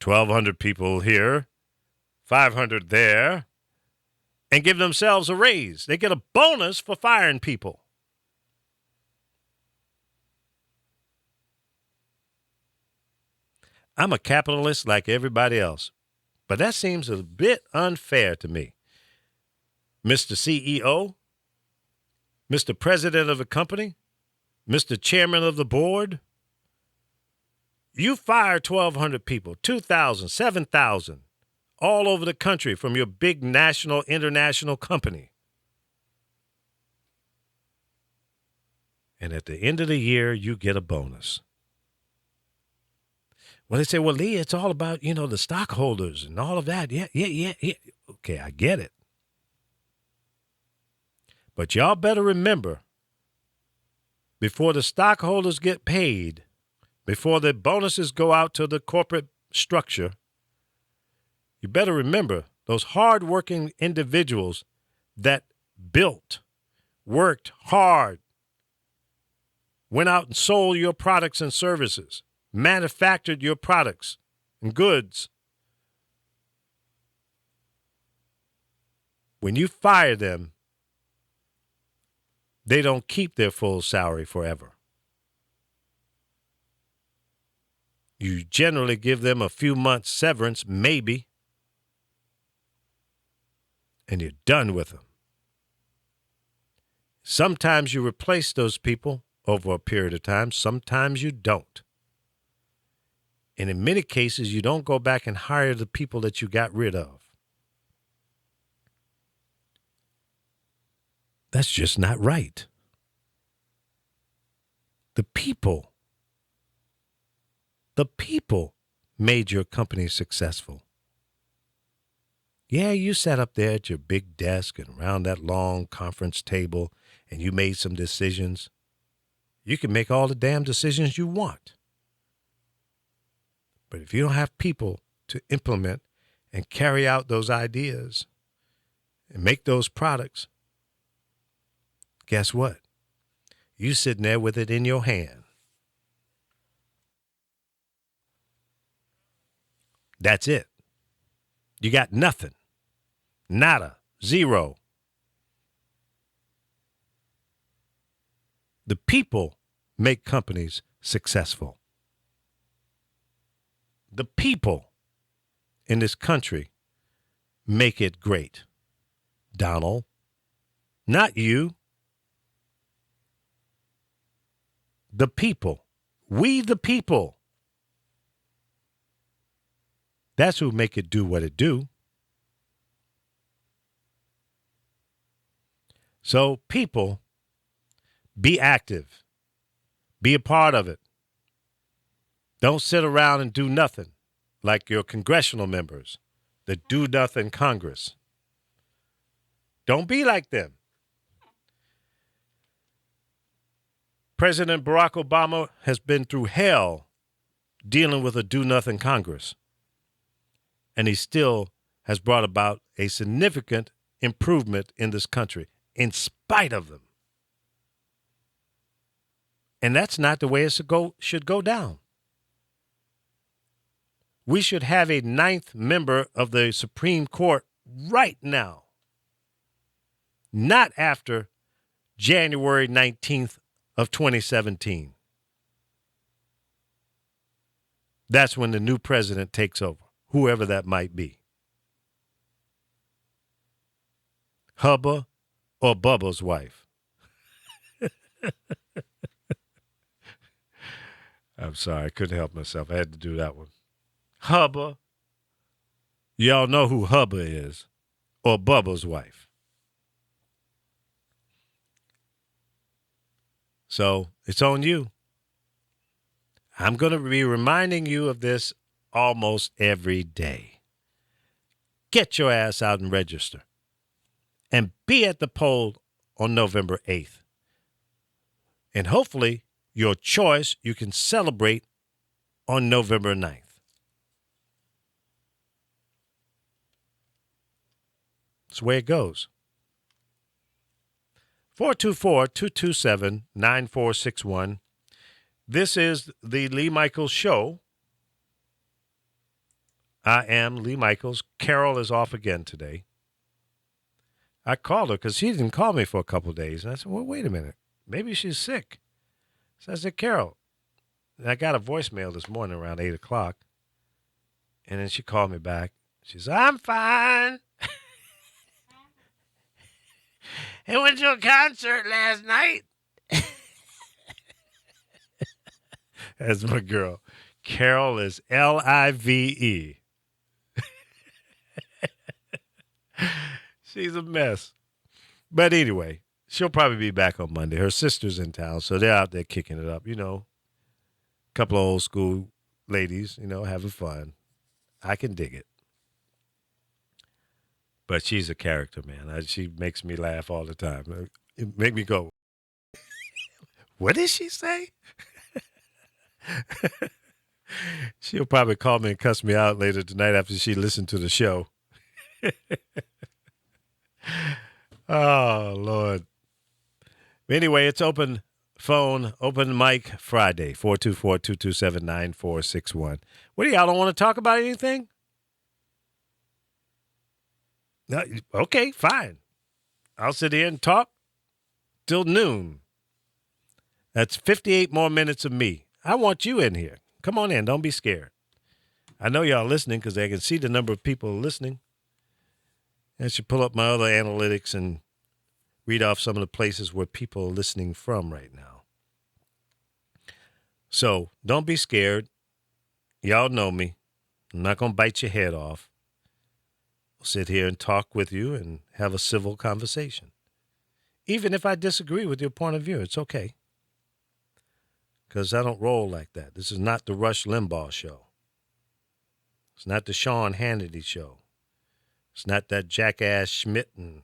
Speaker 1: 1,200 people here, 500 there, and give themselves a raise. They get a bonus for firing people. I'm a capitalist like everybody else, but that seems a bit unfair to me. Mr. CEO, Mr. President of the company, Mr. Chairman of the board, you fire 1,200 people, 2,000, 7,000, all over the country from your big national, international company. And at the end of the year, you get a bonus. Well, they say, well, Lee, it's all about, the stockholders and all of that. Yeah. Okay, I get it. But y'all better remember, before the stockholders get paid, before the bonuses go out to the corporate structure, you better remember those hardworking individuals that built, worked hard, went out and sold your products and services, manufactured your products and goods. When you fire them, they don't keep their full salary forever. You generally give them a few months severance, maybe, and you're done with them. Sometimes you replace those people over a period of time. Sometimes you don't. And in many cases, you don't go back and hire the people that you got rid of. That's just not right. The people made your company successful. Yeah, you sat up there at your big desk and around that long conference table and you made some decisions. You can make all the damn decisions you want. But if you don't have people to implement and carry out those ideas and make those products, guess what? You sitting there with it in your hand. That's it. You got nothing. Nada. Zero. The people make companies successful. The people in this country make it great. Donald, not you. The people. We the people. That's who make it do what it do. So people, be active. Be a part of it. Don't sit around and do nothing like your congressional members that do nothing Congress. Don't be like them. President Barack Obama has been through hell dealing with a do-nothing Congress. And he still has brought about a significant improvement in this country in spite of them. And that's not the way it should go down. We should have a 9th member of the Supreme Court right now. Not after January 19th of 2017. That's when the new president takes over, whoever that might be. Hubba or Bubba's wife. I'm sorry. I couldn't help myself. I had to do that one. Hubba. Y'all know who Hubba is, or Bubba's wife. So it's on you. I'm going to be reminding you of this almost every day. Get your ass out and register. And be at the poll on November 8th. And hopefully, your choice you can celebrate on November 9th. That's the way it goes. 424-227-9461. This is the Lee Michaels Show. I am Lee Michaels. Carol is off again today. I called her because she didn't call me for a couple of days. And I said, well, wait a minute. Maybe she's sick. So I said, Carol. And I got a voicemail this morning around 8 o'clock. And then she called me back. She said, I'm fine. I went to a concert last night. That's my girl. Carol is Live. She's a mess. But anyway, she'll probably be back on Monday. Her sister's in town, so they're out there kicking it up. You know, a couple of old school ladies, you know, having fun. I can dig it. But she's a character, man. She makes me laugh all the time. It make me go, what did she say? She'll probably call me and cuss me out later tonight after she listened to the show. Oh, Lord. Anyway, it's open phone, open mic Friday, 424-227-9461. What do y'all don't want to talk about anything? No, okay, fine. I'll sit here and talk till noon. That's 58 more minutes of me. I want you in here. Come on in. Don't be scared. I know y'all listening because I can see the number of people listening. I should pull up my other analytics and read off some of the places where people are listening from right now. So don't be scared. Y'all know me. I'm not going to bite your head off. I'll sit here and talk with you and have a civil conversation. Even if I disagree with your point of view, it's okay. Because I don't roll like that. This is not the Rush Limbaugh show. It's not the Sean Hannity show. It's not that jackass Schmidt and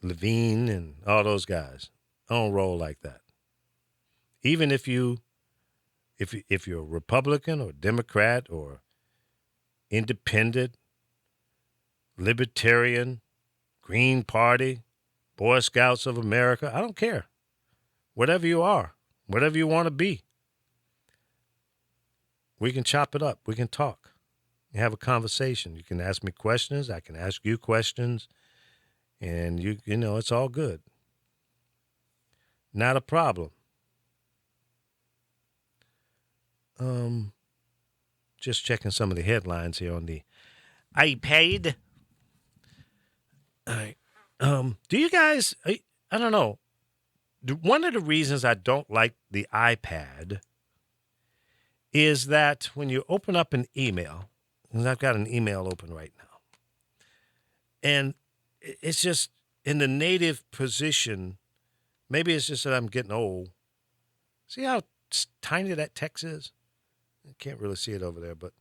Speaker 1: Levine and all those guys. I don't roll like that. Even if you're a Republican or Democrat or independent, libertarian, Green Party, Boy Scouts of America, I don't care. Whatever you are, whatever you want to be, we can chop it up. We can talk. Have a conversation. You can ask me questions. I can ask you questions. And, you know, it's all good. Not a problem. Just checking some of the headlines here on the iPad. All right. Do you guys, I don't know. One of the reasons I don't like the iPad is that when you open up an email, and I've got an email open right now, and it's just in the native position. Maybe it's just that I'm getting old. See how tiny that text is? I can't really see it over there, but.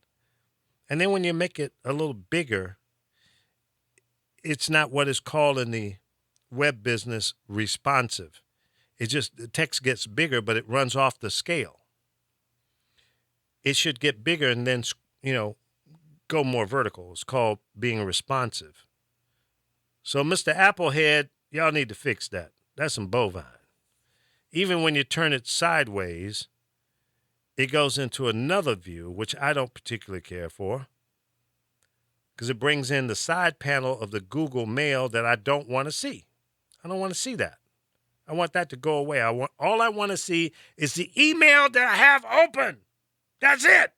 Speaker 1: And then when you make it a little bigger, it's not what is called in the web business responsive. It's just the text gets bigger, but it runs off the scale. It should get bigger and then, you know, go more vertical. It's called being responsive. So, Mr. Applehead, y'all need to fix that. That's some bovine. Even when you turn it sideways, it goes into another view, which I don't particularly care for, because it brings in the side panel of the Google Mail that I don't want to see. I don't want to see that. I want that to go away. All I want to see is the email that I have open. That's it.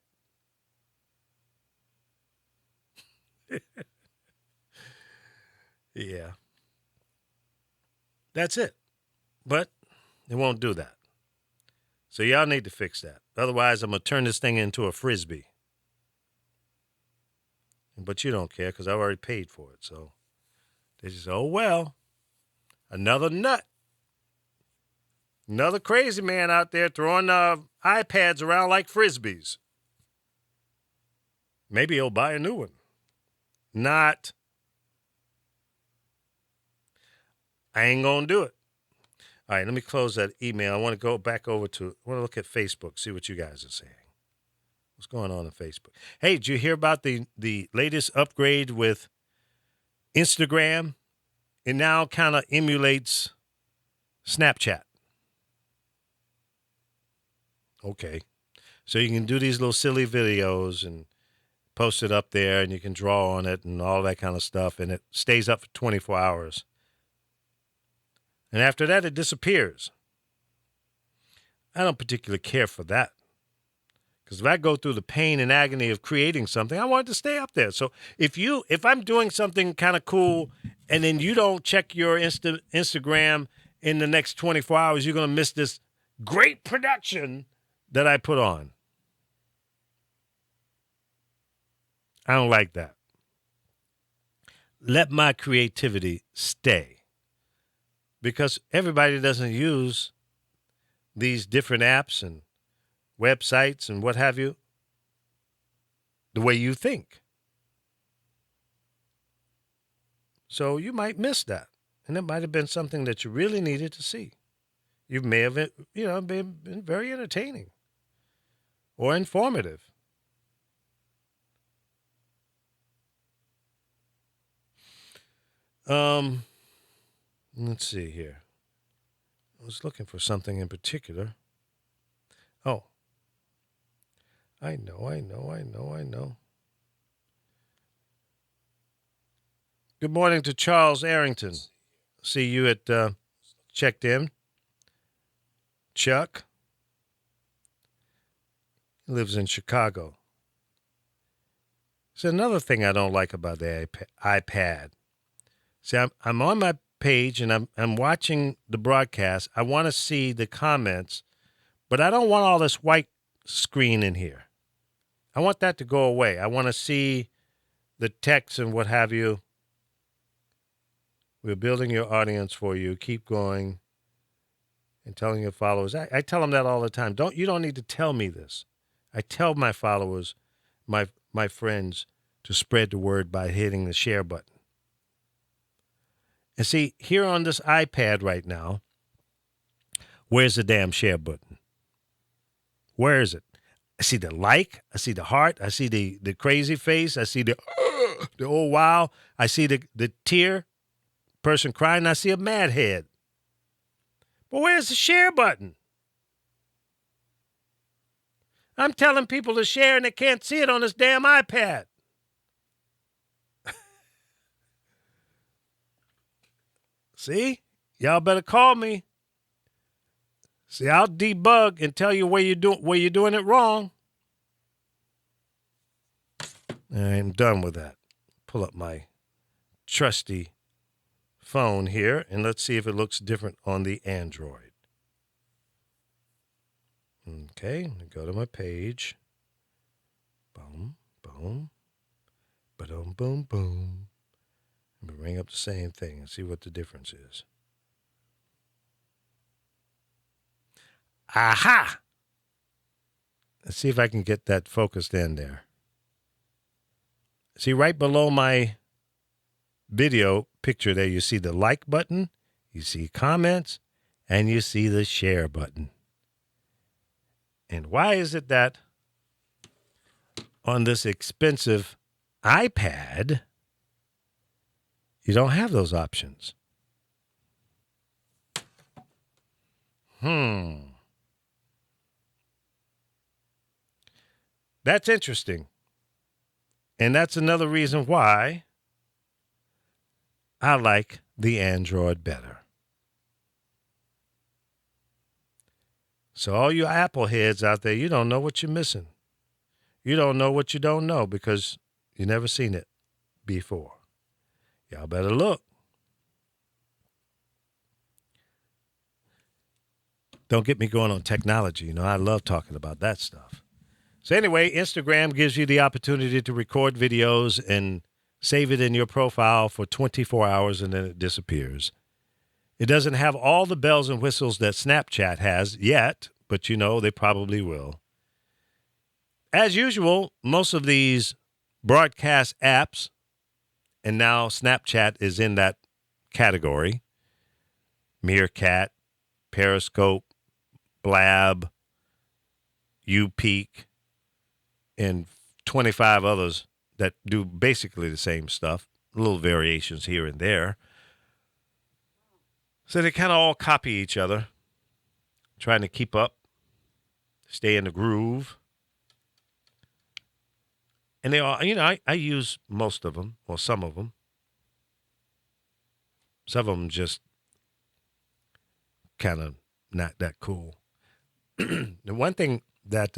Speaker 1: Yeah. That's it. But it won't do that. So y'all need to fix that. Otherwise, I'm going to turn this thing into a Frisbee. But you don't care because I've already paid for it. So they just, oh, well, another nut. Another crazy man out there throwing iPads around like Frisbees. Maybe he'll buy a new one. Not. I ain't going to do it. All right, let me close that email. I want to go back over to, I want to look at Facebook, see what you guys are saying. What's going on Facebook? Hey, did you hear about the latest upgrade with Instagram? It now kind of emulates Snapchat. Okay. So you can do these little silly videos and post it up there, and you can draw on it and all that kind of stuff, and it stays up for 24 hours. And after that, it disappears. I don't particularly care for that. Because if I go through the pain and agony of creating something, I want it to stay up there. So if I'm doing something kind of cool and then you don't check your Instagram in the next 24 hours, you're going to miss this great production that I put on. I don't like that. Let my creativity stay. Because everybody doesn't use these different apps and websites and what have you the way you think. So you might miss that. And it might have been something that you really needed to see. You may have, been very entertaining or informative. Let's see here. I was looking for something in particular. Oh. I know. Good morning to Charles Arrington. See you at checked in. Chuck. He lives in Chicago. There's another thing I don't like about the iPad. See, I'm on my page and I'm watching the broadcast. I want to see the comments, but I don't want all this white screen in here. I want that to go away. I want to see the text and what have you. We're building your audience for you. Keep going and telling your followers. I tell them that all the time. You don't need to tell me this. I tell my followers, my friends, to spread the word by hitting the share button. And see, here on this iPad right now, where's the damn share button? Where is it? I see the like. I see the heart. I see the crazy face. I see the oh, wow. I see the tear, person crying. I see a mad head. But where's the share button? I'm telling people to share and they can't see it on this damn iPad. See? Y'all better call me. See, I'll debug and tell you where you're doing it wrong. I'm done with that. Pull up my trusty phone here, and let's see if it looks different on the Android. Okay, go to my page. Boom, boom, ba-dum, boom, boom. Let me ring up the same thing and see what the difference is. Aha! Let's see if I can get that focused in there. See, right below my video picture there, you see the like button, you see comments, and you see the share button. And why is it that on this expensive iPad, you don't have those options? That's interesting. And that's another reason why I like the Android better. So all you Apple heads out there, you don't know what you're missing. You don't know what you don't know because you never seen it before. Y'all better look. Don't get me going on technology. I love talking about that stuff. So anyway, Instagram gives you the opportunity to record videos and save it in your profile for 24 hours and then it disappears. It doesn't have all the bells and whistles that Snapchat has yet, but they probably will. As usual, most of these broadcast apps, and now Snapchat is in that category, Meerkat, Periscope, Blab, UPeak, and 25 others that do basically the same stuff, little variations here and there. So they kind of all copy each other, trying to keep up, stay in the groove. And they all, I use most of them, or some of them. Some of them just kind of not that cool. The one thing that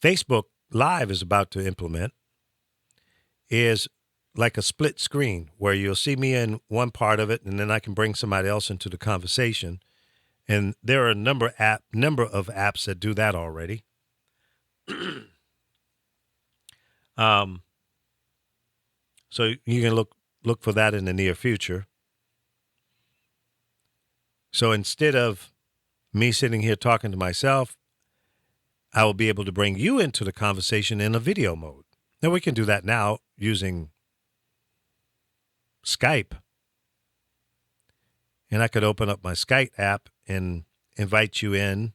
Speaker 1: Facebook Live is about to implement is like a split screen where you'll see me in one part of it and then I can bring somebody else into the conversation. And there are a number of apps that do that already. So you can look for that in the near future. So instead of me sitting here talking to myself, I will be able to bring you into the conversation in a video mode. Now we can do that now using Skype. And I could open up my Skype app and invite you in,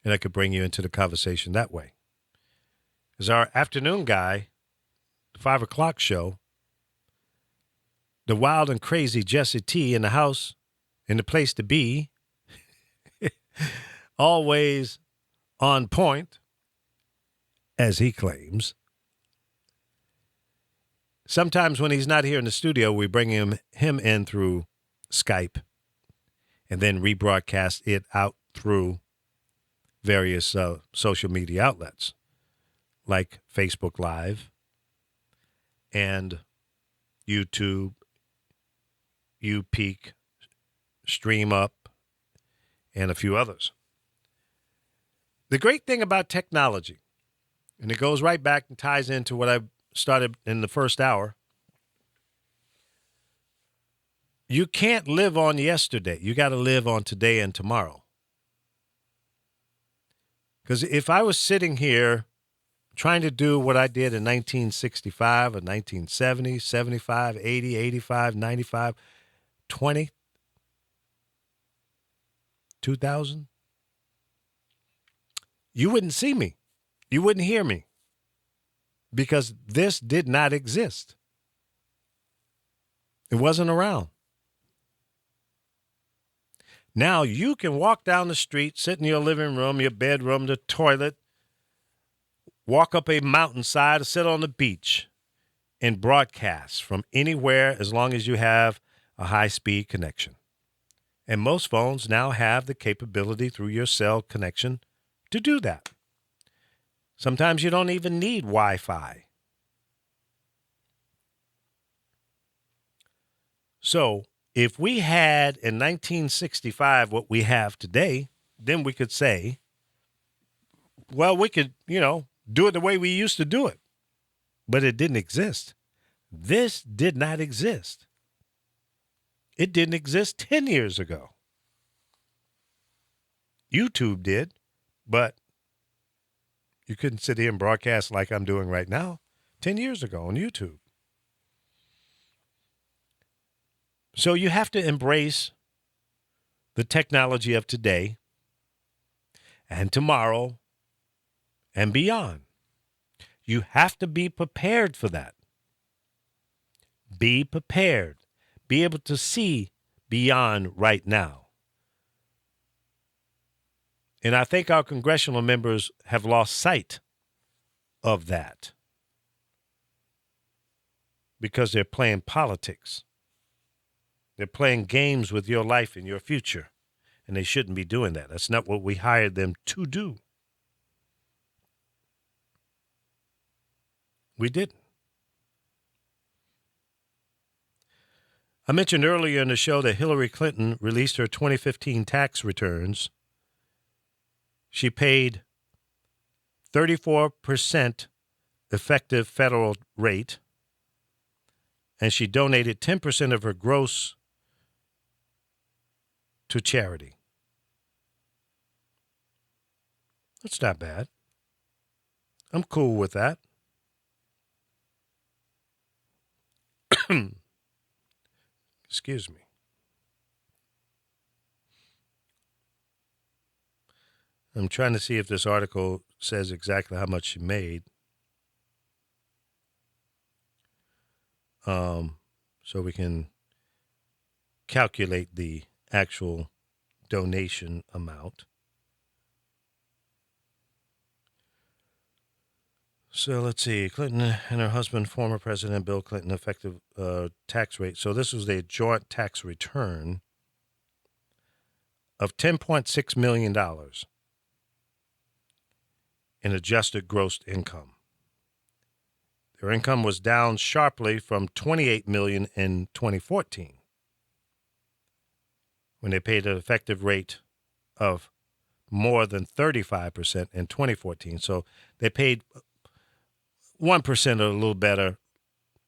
Speaker 1: and I could bring you into the conversation that way. As our afternoon guy, the 5 o'clock show, the wild and crazy Jesse T in the house, in the place to be, always on point, as he claims. Sometimes when he's not here in the studio, we bring him in through Skype and then rebroadcast it out through various social media outlets like Facebook Live and YouTube, UPeak, Stream Up, and a few others. The great thing about technology, and it goes right back and ties into what I started in the first hour, you can't live on yesterday. You got to live on today and tomorrow. Because if I was sitting here trying to do what I did in 1965 or 1970, 75, 80, 85, 95, 20, 2000, you wouldn't see me. You wouldn't hear me. Because this did not exist. It wasn't around. Now you can walk down the street, sit in your living room, your bedroom, the toilet, walk up a mountainside or sit on the beach and broadcast from anywhere as long as you have a high-speed connection. And most phones now have the capability through your cell connection to do that. Sometimes you don't even need Wi-Fi. So if we had in 1965 what we have today, then we could say, well, we could, do it the way we used to do it. But it didn't exist. This did not exist. It didn't exist 10 years ago. YouTube did, but you couldn't sit here and broadcast like I'm doing right now 10 years ago on YouTube. So you have to embrace the technology of today and tomorrow and beyond. You have to be prepared for that. Be prepared. Be able to see beyond right now. And I think our congressional members have lost sight of that because they're playing politics. They're playing games with your life and your future, and they shouldn't be doing that. That's not what we hired them to do. We didn't. I mentioned earlier in the show that Hillary Clinton released her 2015 tax returns. She paid 34% effective federal rate, and she donated 10% of her gross to charity. That's not bad. I'm cool with that. Excuse me. I'm trying to see if this article says exactly how much she made. So we can calculate the actual donation amount. So let's see. Clinton and her husband, former President Bill Clinton, effective tax rate. So this was their joint tax return of $10.6 million in adjusted gross income. Their income was down sharply from $28 million in 2014, when they paid an effective rate of more than 35% in 2014. So they paid 1% or a little better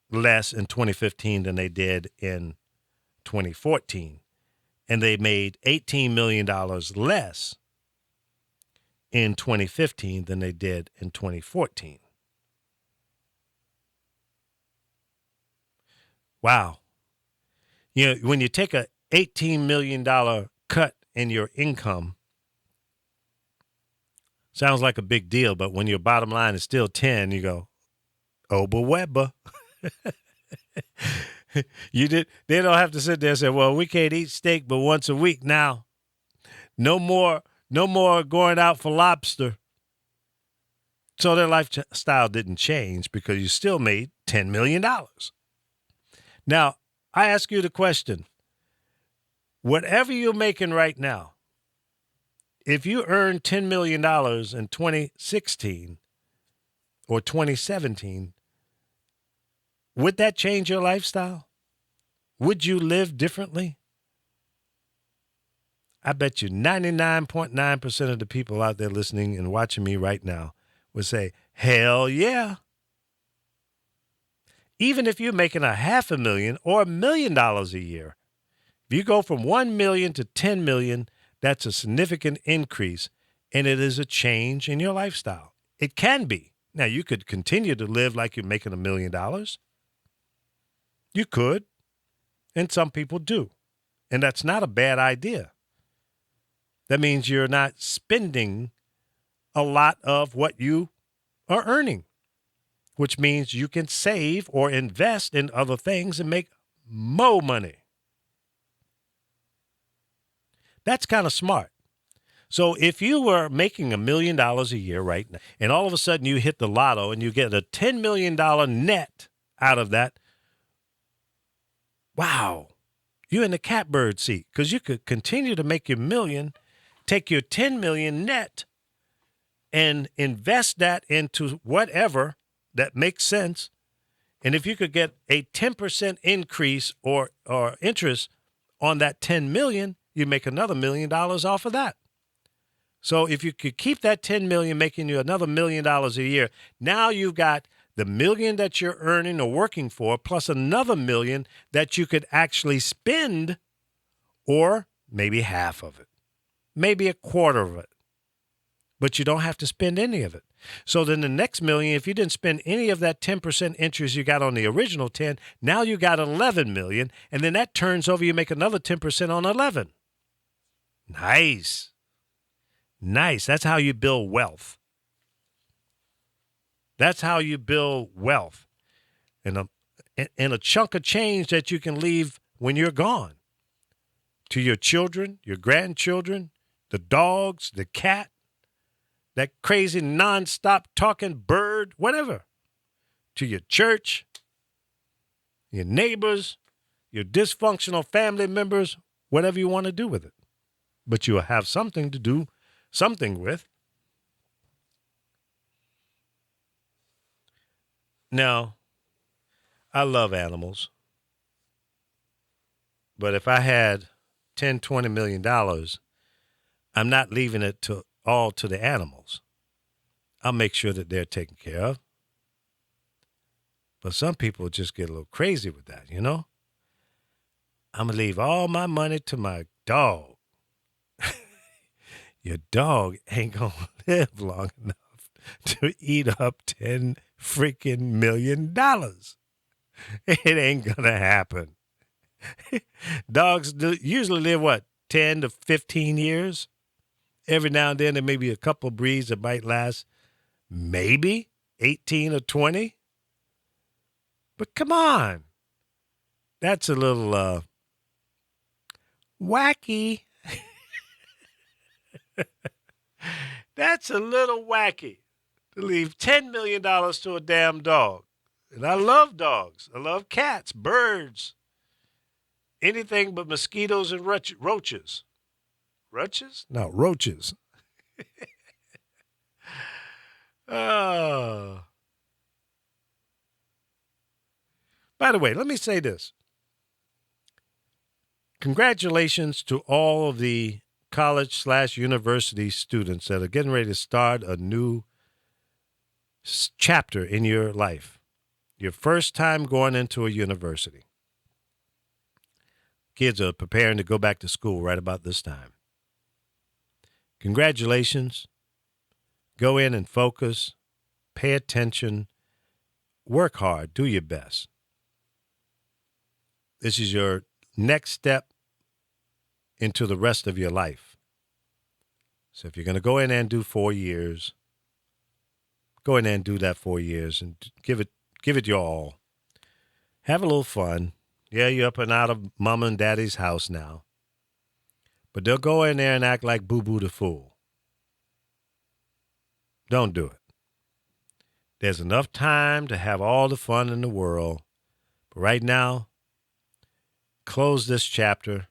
Speaker 1: less in 2015 than they did in 2014. And they made $18 million less in 2015 than they did in 2014. Wow. You know, when you take a $18 million cut in your income, sounds like a big deal, but when your bottom line is still 10, you go, oh, but Weber. They don't have to sit there and say, well, we can't eat steak but once a week now. No more going out for lobster. So their lifestyle didn't change because you still made $10 million. Now, I ask you the question, whatever you're making right now, if you earned $10 million in 2016 or 2017, would that change your lifestyle? Would you live differently? I bet you 99.9% of the people out there listening and watching me right now would say, hell yeah. Even if you're making $500,000 or $1 million a year, if you go from 1 million to 10 million, that's a significant increase, and it is a change in your lifestyle. It can be. Now, you could continue to live like you're making $1 million. You could, and some people do, and that's not a bad idea. That means you're not spending a lot of what you are earning, which means you can save or invest in other things and make more money. That's kind of smart. So if you were making $1 million a year right now, and all of a sudden you hit the lotto and you get a $10 million net out of that, wow, you're in the catbird seat, because you could continue to make your million, take your 10 million net and invest that into whatever that makes sense. And if you could get a 10% increase or interest on that 10 million, you make another $1 million off of that. So if you could keep that 10 million making you another $1 million a year, now you've got the $1 million that you're earning or working for, plus another $1 million that you could actually spend, or maybe half of it, maybe a quarter of it. But you don't have to spend any of it. So then the next $1 million, if you didn't spend any of that 10% interest you got on the original 10, now you got $11 million, and then that turns over, you make another 10% on 11. Nice. Nice. That's how you build wealth. That's how you build wealth. And a chunk of change that you can leave when you're gone to your children, your grandchildren, the dogs, the cat, that crazy nonstop talking bird, whatever, to your church, your neighbors, your dysfunctional family members, whatever you want to do with it. But you'll have something to do something with. Now, I love animals. But if I had $10, $20 million, I'm not leaving it all to the animals. I'll make sure that they're taken care of. But some people just get a little crazy with that, you know? I'm going to leave all my money to my dog. Your dog ain't going to live long enough to eat up $10 freaking million. It ain't going to happen. Dogs usually live, what, 10 to 15 years? Every now and then there may be a couple of breeds that might last maybe 18 or 20. But come on. That's a little wacky. That's a little wacky to leave $10 million to a damn dog. And I love dogs. I love cats, birds, anything but mosquitoes and roaches. Roaches? No, roaches. Oh. By the way, let me say this. Congratulations to all of the college/university students that are getting ready to start a new chapter in your life. Your first time going into a university. Kids are preparing to go back to school right about this time. Congratulations. Go in and focus. Pay attention. Work hard. Do your best. This is your next step into the rest of your life. So if you're going to go in and do 4 years, go in and do that 4 years and give it your all. Have a little fun. Yeah, you're up and out of mama and daddy's house now. But they'll go in there and act like Boo-Boo the Fool. Don't do it. There's enough time to have all the fun in the world. But right now, close this chapter.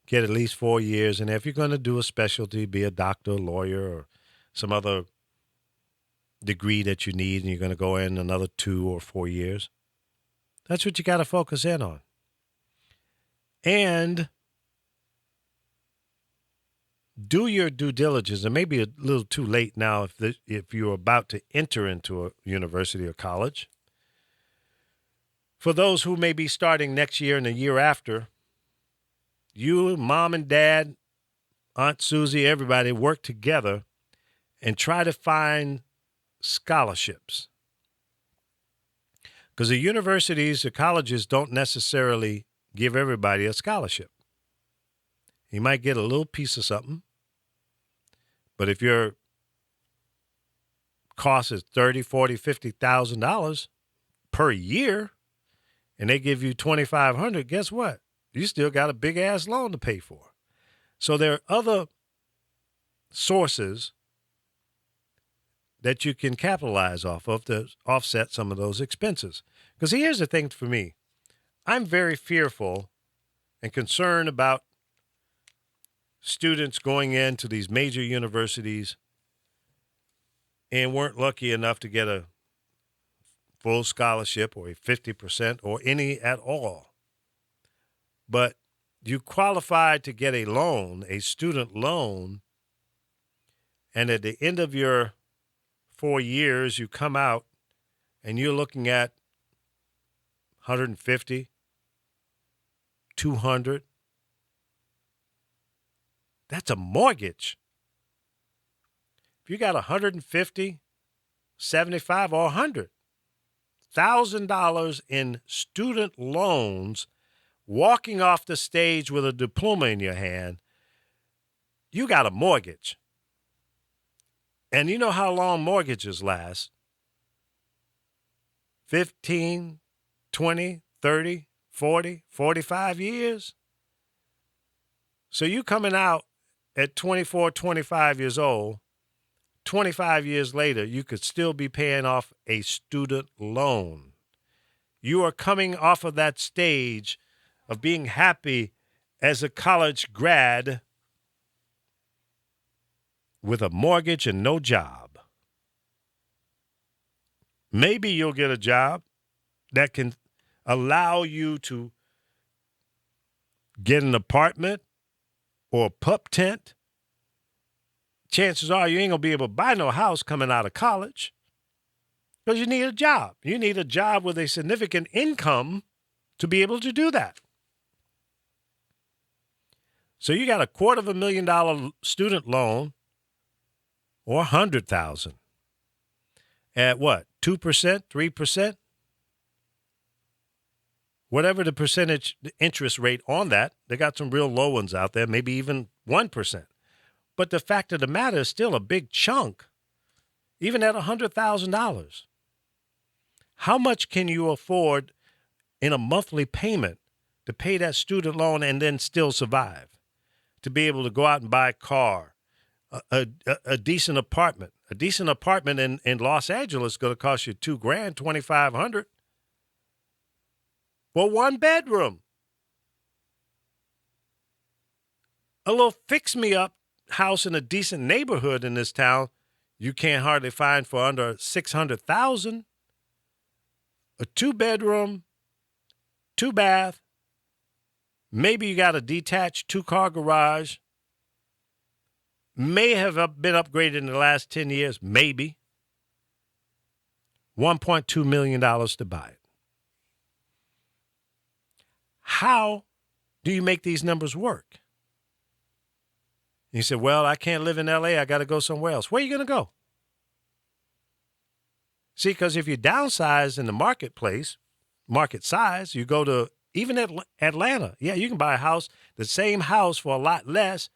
Speaker 1: Get at least 4 years. And if you're going to do a specialty, be a doctor, lawyer, or some other degree that you need, and you're going to go in another 2 or 4 years, that's what you got to focus in on. And do your due diligence. It may be a little too late now if you're about to enter into a university or college. For those who may be starting next year and the year after, you, mom and dad, Aunt Susie, everybody work together and try to find scholarships. Because the universities, the colleges don't necessarily give everybody a scholarship. You might get a little piece of something, but if your cost is $30,000, $40,000, $50,000 per year, and they give you $2,500, guess what? You still got a big ass loan to pay for. So there are other sources that you can capitalize off of to offset some of those expenses. Because here's the thing for me. I'm very fearful and concerned about students going into these major universities and weren't lucky enough to get a full scholarship or a 50% or any at all. But you qualified to get a loan, a student loan, and at the end of your 4 years, you come out and you're looking at 150, 200. That's a mortgage. If you got 150, 75, or $100,000 in student loans, walking off the stage with a diploma in your hand, you got a mortgage. And you know how long mortgages last? 15, 20, 30, 40, 45 years. So you coming out at 24, 25 years old, 25 years later, you could still be paying off a student loan. You are coming off of that stage of being happy as a college grad with a mortgage and no job. Maybe you'll get a job that can allow you to get an apartment or a pup tent, chances are you ain't going to be able to buy no house coming out of college because you need a job. You need a job with a significant income to be able to do that. So you got $250,000 student loan or $100,000 at what, 2%, 3%? Whatever the percentage the interest rate on that, they got some real low ones out there, maybe even 1%. But the fact of the matter is still a big chunk, even at $100,000. How much can you afford in a monthly payment to pay that student loan and then still survive? To be able to go out and buy a car, a decent apartment. A decent apartment in Los Angeles is going to cost you $2,000, $2,500 for one bedroom. A little fix-me-up house in a decent neighborhood in this town, you can't hardly find for under $600,000. A 2-bedroom, 2-bath. Maybe you got a detached 2-car garage. May have been upgraded in the last 10 years, maybe. $1.2 million to buy it. How do you make these numbers work? You said, well, I can't live in L.A. I got to go somewhere else. Where are you going to go? See, because if you downsize in the marketplace, market size, you go to even Atlanta. Yeah, you can buy a house, the same house for a lot less,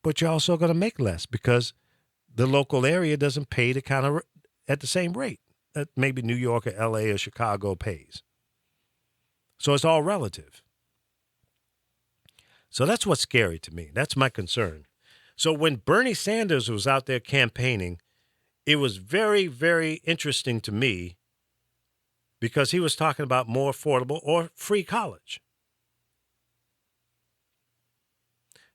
Speaker 1: but you're also going to make less because the local area doesn't pay the kind of at the same rate that maybe New York or L.A. or Chicago pays. So it's all relative. So that's what's scary to me. That's my concern. So when Bernie Sanders was out there campaigning, it was very, very interesting to me because he was talking about more affordable or free college.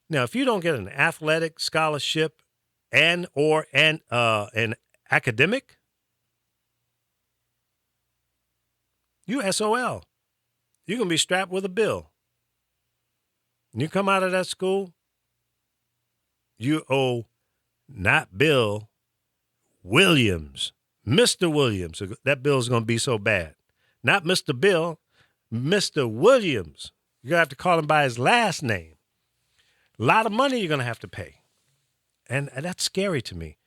Speaker 1: Now, if you don't get an athletic scholarship and an academic, you SOL. You're going to be strapped with a bill. You come out of that school, you owe not Bill, Williams, Mr. Williams. That bill's going to be so bad. Not Mr. Bill, Mr. Williams. You're going to have to call him by his last name. A lot of money you're going to have to pay. And that's scary to me.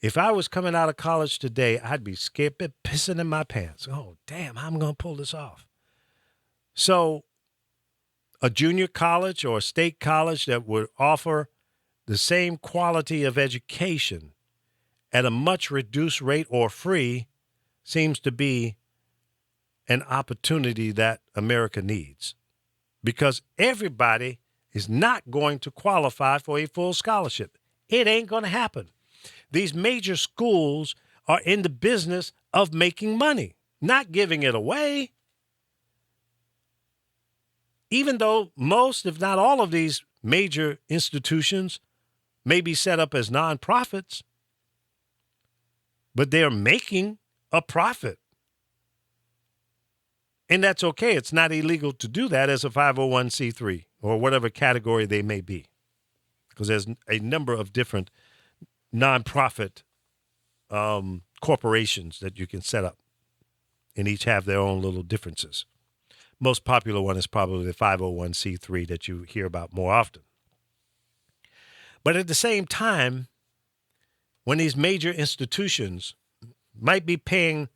Speaker 1: If I was coming out of college today, I'd be scared, pissing in my pants. Oh, damn, how am I going to pull this off? So a junior college or a state college that would offer the same quality of education at a much reduced rate or free seems to be an opportunity that America needs, because everybody is not going to qualify for a full scholarship. It ain't going to happen. These major schools are in the business of making money, not giving it away. Even though most, if not all of these major institutions may be set up as nonprofits, but they're making a profit. And that's okay. It's not illegal to do that as a 501c3 or whatever category they may be, because there's a number of different nonprofit corporations that you can set up, and each have their own little differences. Most popular one is probably the 501c3 that you hear about more often. But at the same time, when these major institutions might be paying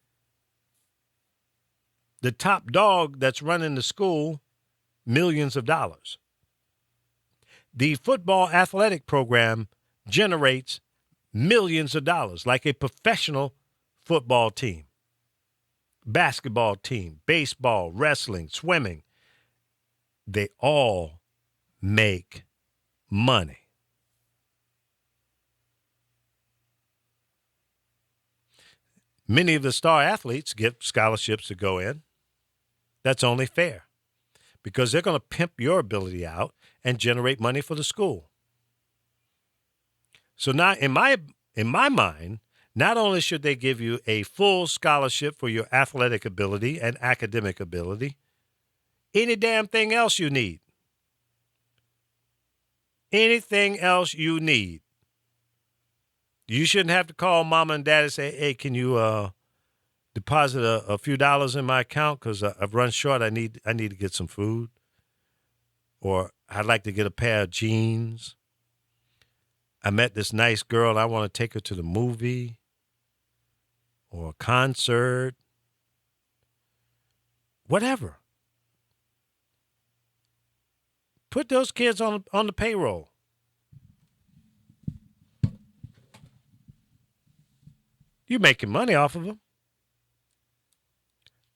Speaker 1: the top dog that's running the school millions of dollars, the football athletic program generates millions of dollars, like a professional football team, basketball team, baseball, wrestling, swimming. They all make money. Many of the star athletes get scholarships to go in. That's only fair, because they're going to pimp your ability out and generate money for the school. So now, in my mind, not only should they give you a full scholarship for your athletic ability and academic ability, any damn thing else you need. Anything else you need. You shouldn't have to call mama and dad and say, hey, can you deposit a few dollars in my account because I've run short. I need to get some food. Or I'd like to get a pair of jeans. I met this nice girl. I want to take her to the movie or a concert. Whatever. Put those kids on the payroll. You're making money off of them.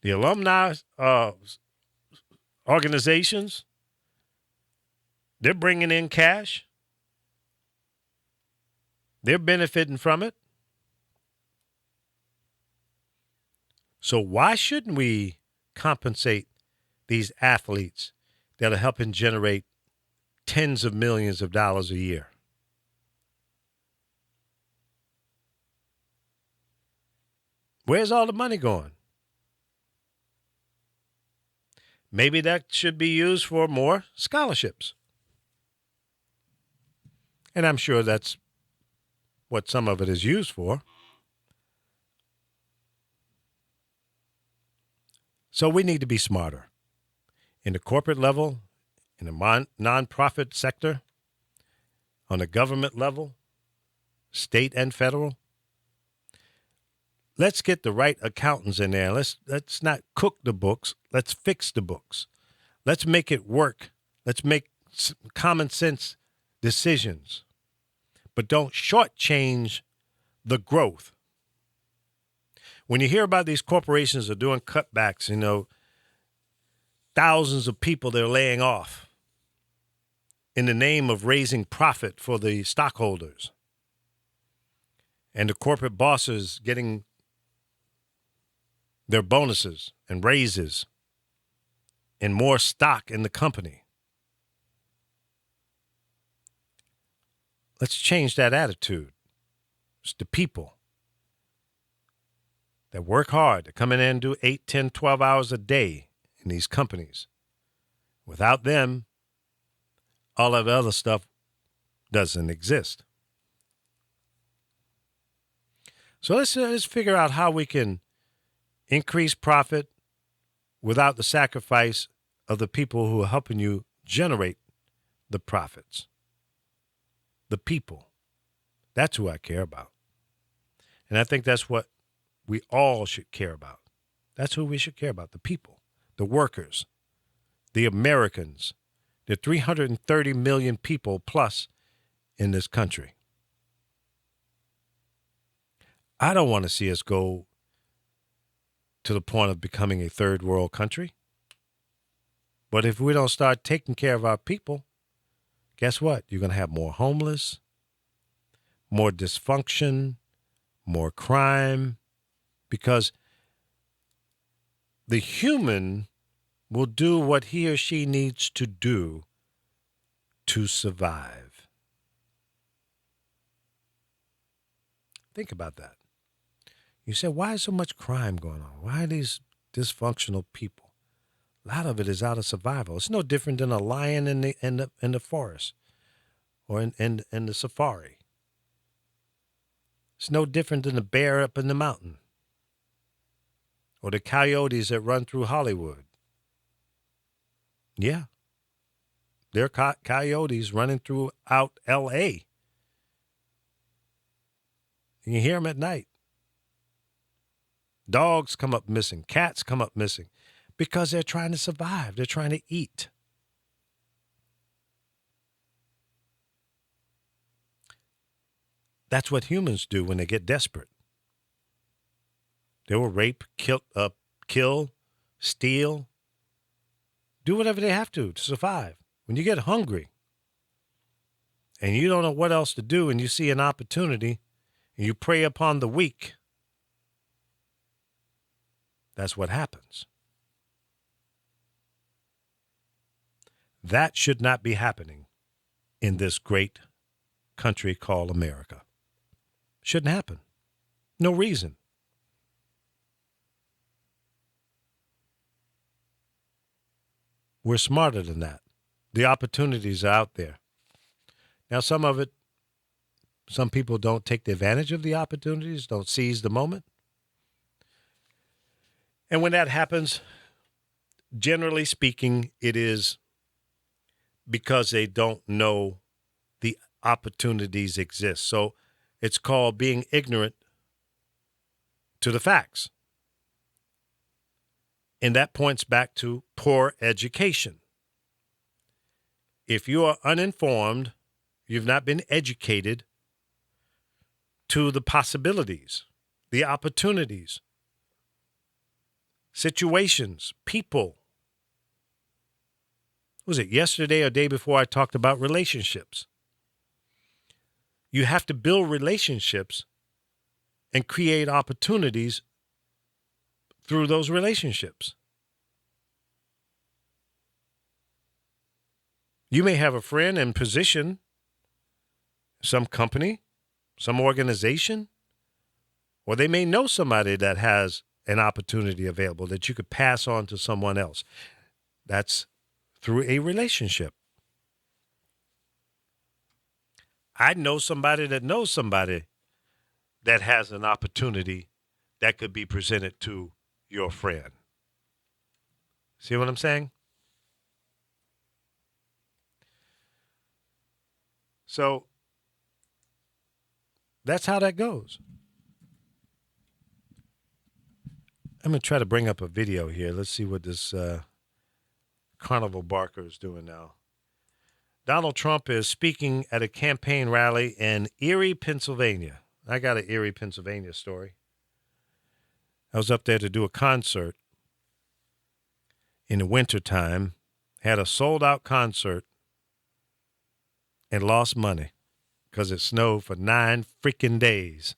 Speaker 1: The alumni organizations, they're bringing in cash. They're benefiting from it. So why shouldn't we compensate these athletes that are helping generate tens of millions of dollars a year? Where's all the money going? Maybe that should be used for more scholarships. And I'm sure that's what some of it is used for. So we need to be smarter. In the corporate level, in the nonprofit sector, on the government level, state and federal. Let's get the right accountants in there. Let's not cook the books. Let's fix the books. Let's make it work. Let's make common sense decisions. But don't shortchange the growth. When you hear about these corporations are doing cutbacks, thousands of people they're laying off in the name of raising profit for the stockholders, and the corporate bosses getting their bonuses and raises and more stock in the company. Let's change that attitude. It's the people that work hard to come in and do 8, 10, 12 hours a day in these companies. Without them, all of the other stuff doesn't exist. So let's figure out how we can increase profit without the sacrifice of the people who are helping you generate the profits. The people. That's who I care about. And I think that's what we all should care about. That's who we should care about, the people, the workers, the Americans, the 330 million people plus in this country. I don't want to see us go to the point of becoming a third world country. But if we don't start taking care of our people, guess what? You're going to have more homeless, more dysfunction, more crime, because the human will do what he or she needs to do to survive. Think about that. You say, why is so much crime going on? Why are these dysfunctional people? A lot of it is out of survival. It's no different than a lion in the forest or in the safari. It's no different than a bear up in the mountain or the coyotes that run through Hollywood. Yeah, there are coyotes running throughout L.A. You can hear them at night. Dogs come up missing. Cats come up missing because they're trying to survive. They're trying to eat. That's what humans do when they get desperate. They will rape, kill, steal, do whatever they have to survive. When you get hungry and you don't know what else to do and you see an opportunity and you prey upon the weak, that's what happens. That should not be happening in this great country called America. Shouldn't happen. No reason. We're smarter than that. The opportunities are out there. Now, some people don't take the advantage of the opportunities, don't seize the moment. And when that happens, generally speaking, it is because they don't know the opportunities exist. So it's called being ignorant to the facts. And that points back to poor education. If you are uninformed, you've not been educated to the possibilities, the opportunities, situations, people. Was it yesterday or day before I talked about relationships? You have to build relationships and create opportunities through those relationships. You may have a friend in position, some company, some organization, or they may know somebody that has an opportunity available that you could pass on to someone else. That's through a relationship. I know somebody that knows somebody that has an opportunity that could be presented to your friend. See what I'm saying? So that's how that goes. I'm going to try to bring up a video here. Let's see what this Carnival Barker is doing now. Donald Trump is speaking at a campaign rally in Erie, Pennsylvania. I got an Erie, Pennsylvania story. I was up there to do a concert in the wintertime, had a sold-out concert, and lost money because it snowed for 9 freaking days.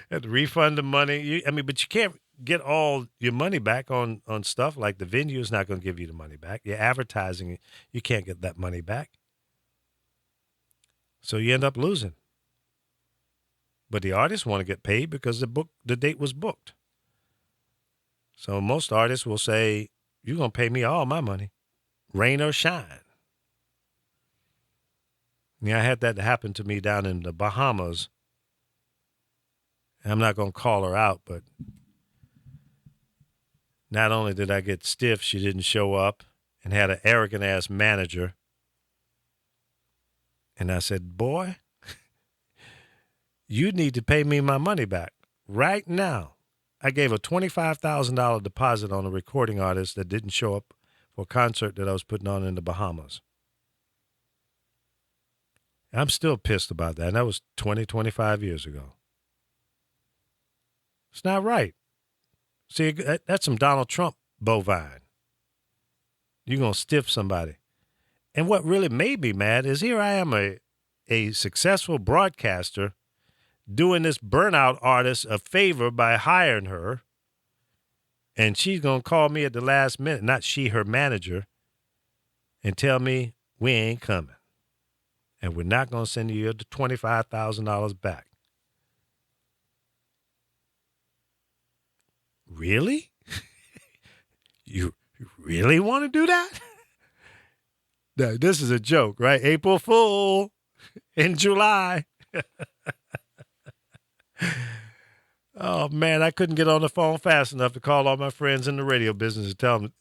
Speaker 1: Had to refund the money. But you can't get all your money back on stuff like the venue is not going to give you the money back. Your advertising, you can't get that money back. So you end up losing. But the artists want to get paid because the date was booked. So most artists will say, you're going to pay me all my money, rain or shine. Yeah, I had that happen to me down in the Bahamas. I'm not going to call her out, but not only did I get stiff, she didn't show up and had an arrogant-ass manager. And I said, boy, you need to pay me my money back right now. I gave a $25,000 deposit on a recording artist that didn't show up for a concert that I was putting on in the Bahamas. I'm still pissed about that. And that was 25 years ago. It's not right. See, that's some Donald Trump bovine. You're going to stiff somebody. And what really made me mad is here I am, a successful broadcaster, doing this burnout artist a favor by hiring her. And she's going to call me at the last minute, not she, her manager, and tell me we ain't coming. And we're not going to send you the $25,000 back. Really? You really want to do that? No, this is a joke, right? April Fool in July. Oh, man, I couldn't get on the phone fast enough to call all my friends in the radio business and tell them,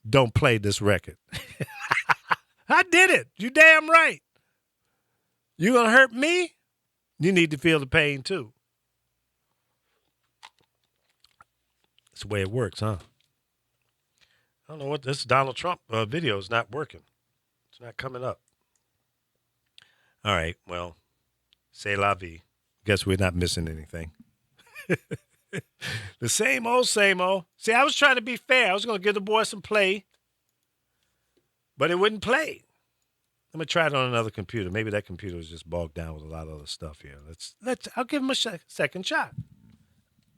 Speaker 1: don't play this record. I did it. You damn right. You going to hurt me? You need to feel the pain, too. That's the way it works, huh? I don't know what this Donald Trump video is not working. It's not coming up. All right, well, c'est la vie. Guess we're not missing anything. The same old, same old. See, I was trying to be fair. I was going to give the boy some play, but it wouldn't play. I'm going to try it on another computer. Maybe that computer was just bogged down with a lot of other stuff here. I'll give him a second shot.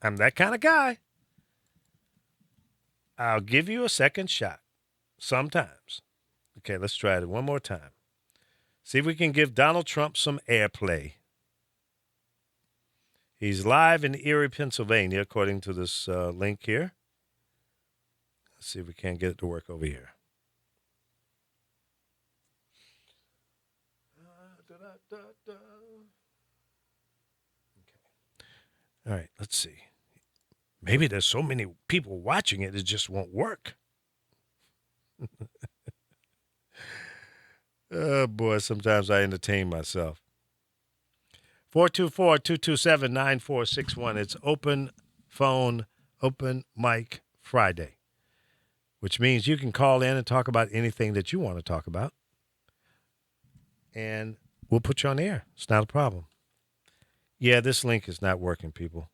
Speaker 1: I'm that kind of guy. I'll give you a second shot. Sometimes. Okay, let's try it one more time. See if we can give Donald Trump some airplay. He's live in Erie, Pennsylvania, according to this link here. Let's see if we can't get it to work over here. All right, let's see. Maybe there's so many people watching it just won't work. Oh, boy, sometimes I entertain myself. 424-227-9461. It's Open Phone, Open Mic Friday, which means you can call in and talk about anything that you want to talk about, and we'll put you on the air. It's not a problem. Yeah, this link is not working, people.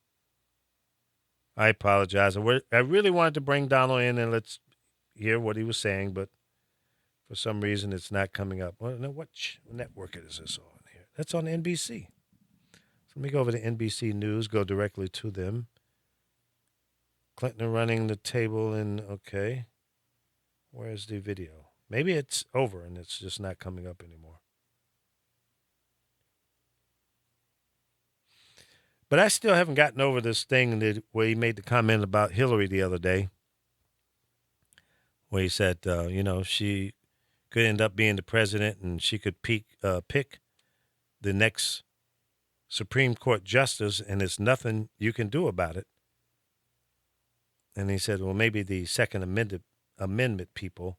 Speaker 1: I apologize. I really wanted to bring Donald in and let's hear what he was saying, but for some reason it's not coming up. Well, no, what network is this on here? That's on NBC. So let me go over to NBC News, go directly to them. Clinton running the table and okay. Where's the video? Maybe it's over and it's just not coming up anymore. But I still haven't gotten over this thing where he made the comment about Hillary the other day, where he said, she could end up being the president and she could pick the next Supreme Court justice and there's nothing you can do about it. And he said, well, maybe the Second Amendment people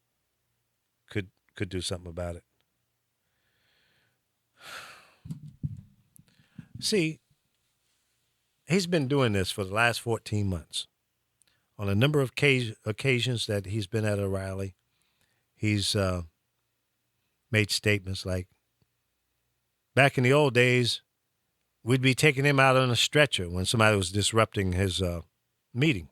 Speaker 1: could do something about it. See, he's been doing this for the last 14 months. On a number of occasions that he's been at a rally, he's made statements like, back in the old days, we'd be taking him out on a stretcher when somebody was disrupting his meeting.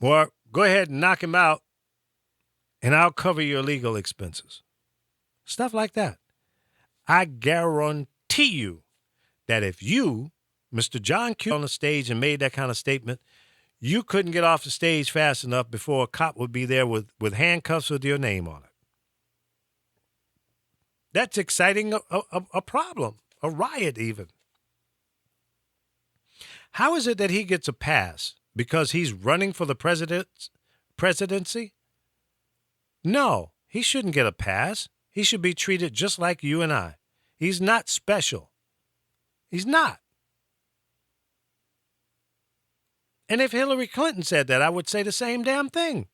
Speaker 1: Or go ahead and knock him out, and I'll cover your legal expenses. Stuff like that. I guarantee you that if you, Mr. John Q, on the stage and made that kind of statement, you couldn't get off the stage fast enough before a cop would be there with handcuffs with your name on it. That's exciting a problem, a riot even. How is it that he gets a pass? Because he's running for the presidency? No, he shouldn't get a pass. He should be treated just like you and I. He's not special. He's not. And if Hillary Clinton said that, I would say the same damn thing.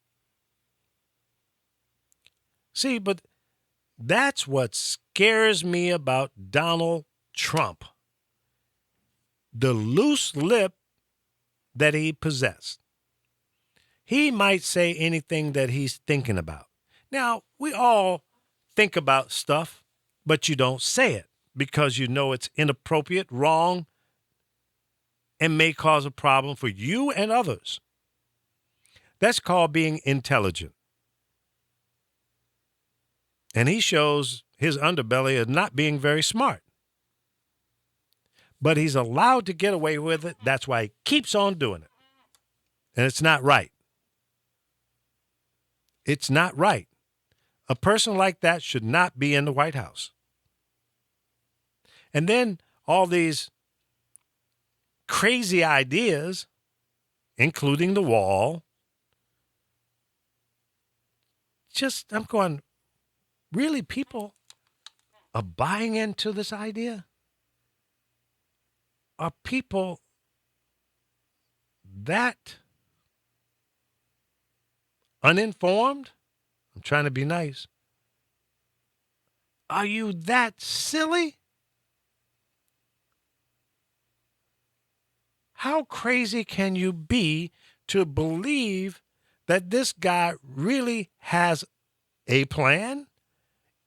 Speaker 1: See, but that's what scares me about Donald Trump. The loose lip that he possessed. He might say anything that he's thinking about. Now, we all think about stuff, but you don't say it because you know it's inappropriate, wrong, and may cause a problem for you and others. That's called being intelligent. And he shows his underbelly of not being very smart. But he's allowed to get away with it. That's why he keeps on doing it. And it's not right. It's not right. A person like that should not be in the White House. And then all these crazy ideas, including the wall. I'm going, really, people are buying into this idea? Are people that uninformed? I'm trying to be nice. Are you that silly? How crazy can you be to believe that this guy really has a plan?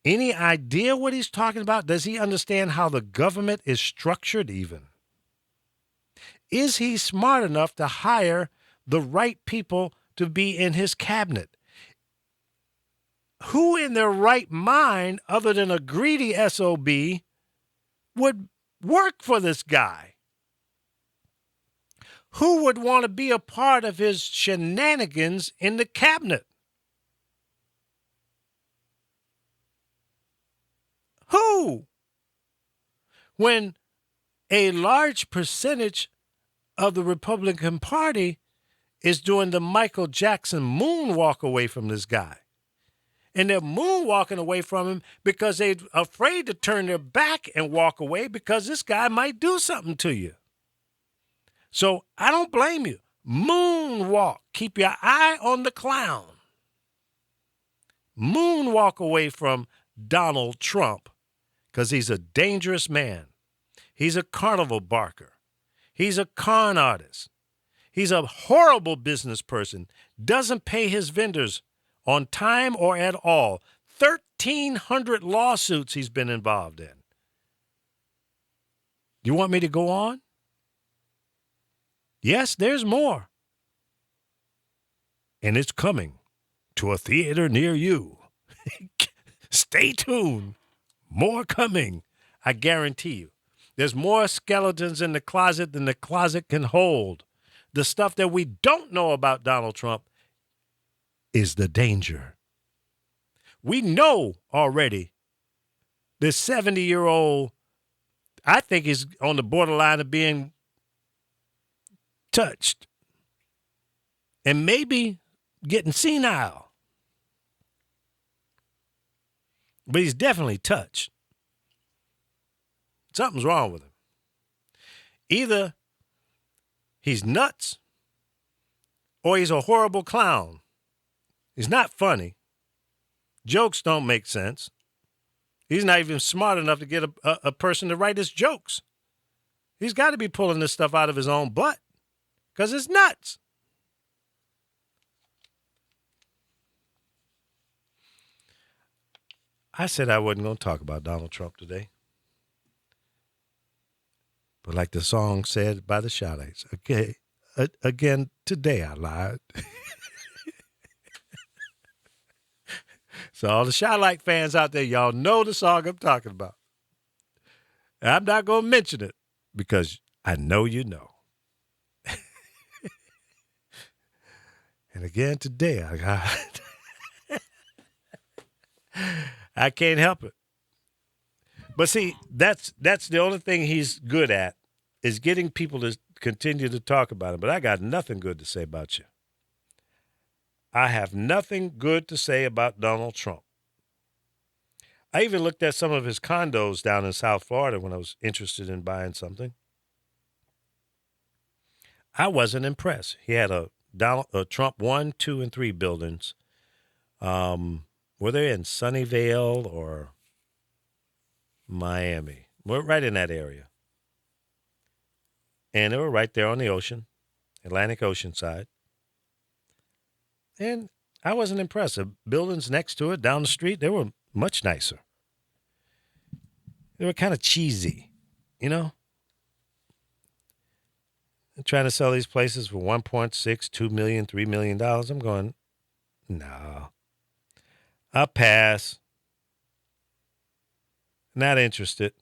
Speaker 1: Any idea what he's talking about? Does he understand how the government is structured even? Is he smart enough to hire the right people to be in his cabinet? Who in their right mind, other than a greedy SOB, would work for this guy? Who would want to be a part of his shenanigans in the cabinet? Who? When a large percentage of the Republican Party is doing the Michael Jackson moonwalk away from this guy. And they're moonwalking away from him because they're afraid to turn their back and walk away because this guy might do something to you. So I don't blame you. Moonwalk. Keep your eye on the clown. Moonwalk away from Donald Trump because he's a dangerous man. He's a carnival barker. He's a con artist. He's a horrible business person. Doesn't pay his vendors on time or at all. 1,300 lawsuits he's been involved in. You want me to go on? Yes, there's more. And it's coming to a theater near you. Stay tuned. More coming. I guarantee you. There's more skeletons in the closet than the closet can hold. The stuff that we don't know about Donald Trump is the danger. We know already this 70-year-old, I think, is on the borderline of being touched and maybe getting senile. But he's definitely touched. Something's wrong with him. Either he's nuts or he's a horrible clown. He's not funny. Jokes don't make sense. He's not even smart enough to get a person to write his jokes. He's got to be pulling this stuff out of his own butt because it's nuts. I said I wasn't going to talk about Donald Trump today. But like the song said by the Shotlights, okay, again, today I lied. So all the Shotlight fans out there, y'all know the song I'm talking about. And I'm not going to mention it because I know you know. And again, today I got I can't help it. But see, that's the only thing he's good at is getting people to continue to talk about him. But I got nothing good to say about you. I have nothing good to say about Donald Trump. I even looked at some of his condos down in South Florida when I was interested in buying something. I wasn't impressed. He had a Trump 1, 2, and 3 buildings. Were they in Sunnyvale or Miami? We're right in that area. And they were right there on the ocean, Atlantic Ocean side. And I wasn't impressed. The buildings next to it, down the street, they were much nicer. They were kind of cheesy, you know? They're trying to sell these places for $1.6, $2 million, $3 million. I'm going, no. I'll pass. Not interested.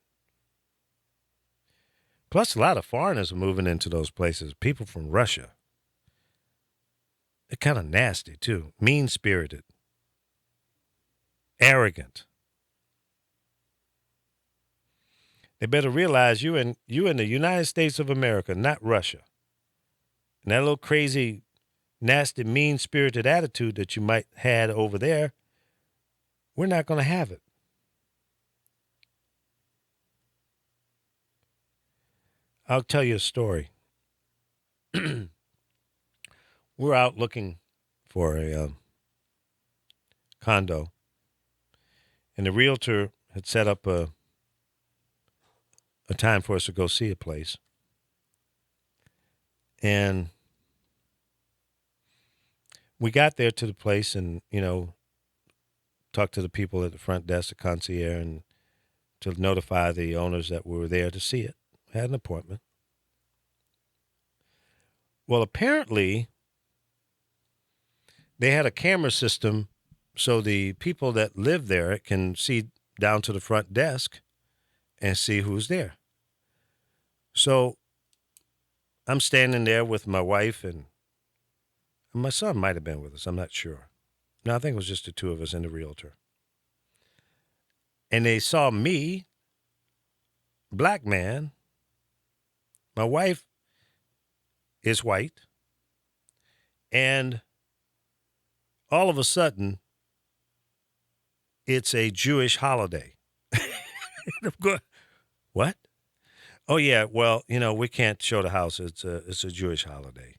Speaker 1: Plus, a lot of foreigners are moving into those places. People from Russia. They're kind of nasty, too. Mean-spirited. Arrogant. They better realize you in the United States of America, not Russia. And that little crazy, nasty, mean-spirited attitude that you might had over there, we're not going to have it. I'll tell you a story. We're out looking for a condo, and the realtor had set up a time for us to go see a place. And we got there to the place and, talked to the people at the front desk, the concierge, and to notify the owners that we were there to see it. Had an appointment. Well, apparently, they had a camera system so the people that live there can see down to the front desk and see who's there. So I'm standing there with my wife and my son might have been with us. I'm not sure. No, I think it was just the two of us and the realtor. And they saw me, black man. My wife is white. And all of a sudden, it's a Jewish holiday. I'm going, what? Oh, yeah, well, we can't show the house. It's a Jewish holiday.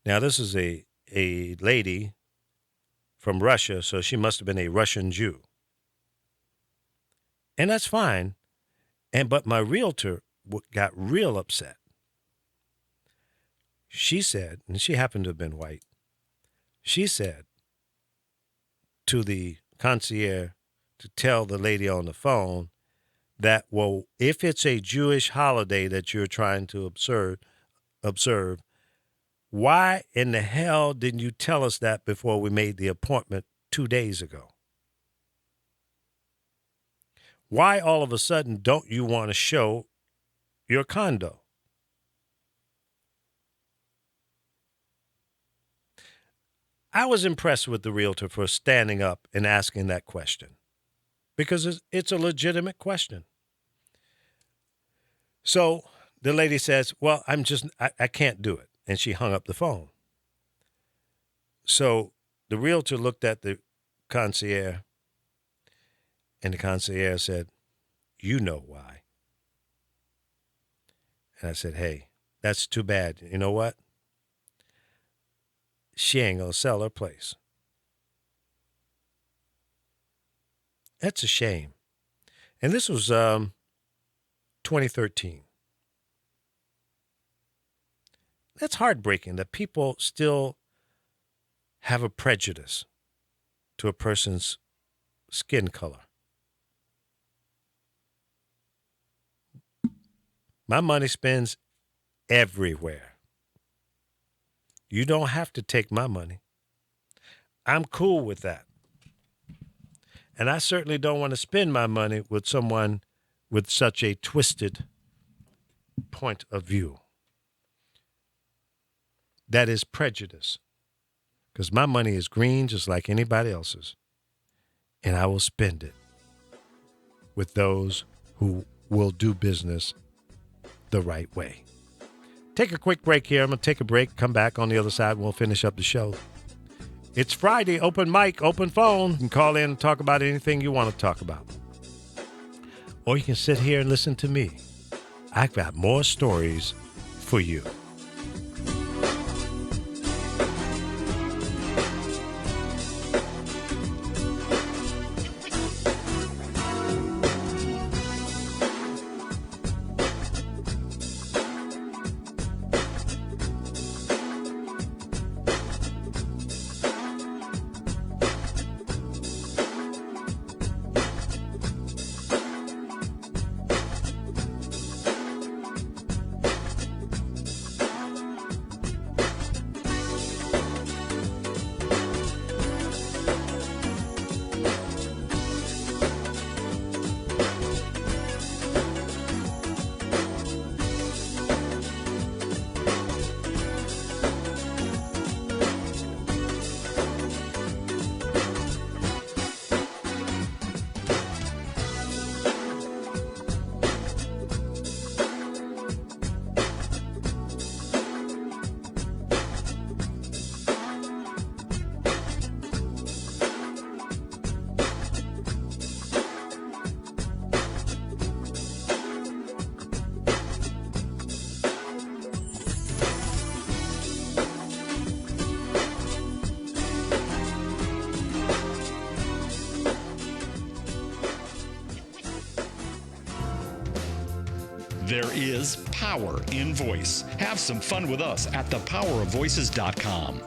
Speaker 1: Now, this is a lady from Russia, so she must have been a Russian Jew. And that's fine. But my realtor got real upset. She said, and she happened to have been white, she said to the concierge to tell the lady on the phone that, well, if it's a Jewish holiday that you're trying to observe, why in the hell didn't you tell us that before we made the appointment 2 days ago? Why all of a sudden don't you want to show your condo? I was impressed with the realtor for standing up and asking that question because it's a legitimate question. So the lady says, well, I can't do it. And she hung up the phone. So the realtor looked at the concierge, and the concierge said, you know why. And I said, hey, that's too bad. You know what? She ain't going to sell her place. That's a shame. And this was 2013. That's heartbreaking that people still have a prejudice to a person's skin color. My money spends everywhere. You don't have to take my money. I'm cool with that. And I certainly don't want to spend my money with someone with such a twisted point of view. That is prejudice. Because my money is green just like anybody else's. And I will spend it with those who will do business the right way. Take a quick break here. I'm going to take a break, come back on the other side, and we'll finish up the show. It's Friday, open mic, open phone. You can call in and talk about anything you want to talk about. Or you can sit here and listen to me. I've got more stories for you.
Speaker 2: There is power in voice. Have some fun with us at thepowerofvoices.com.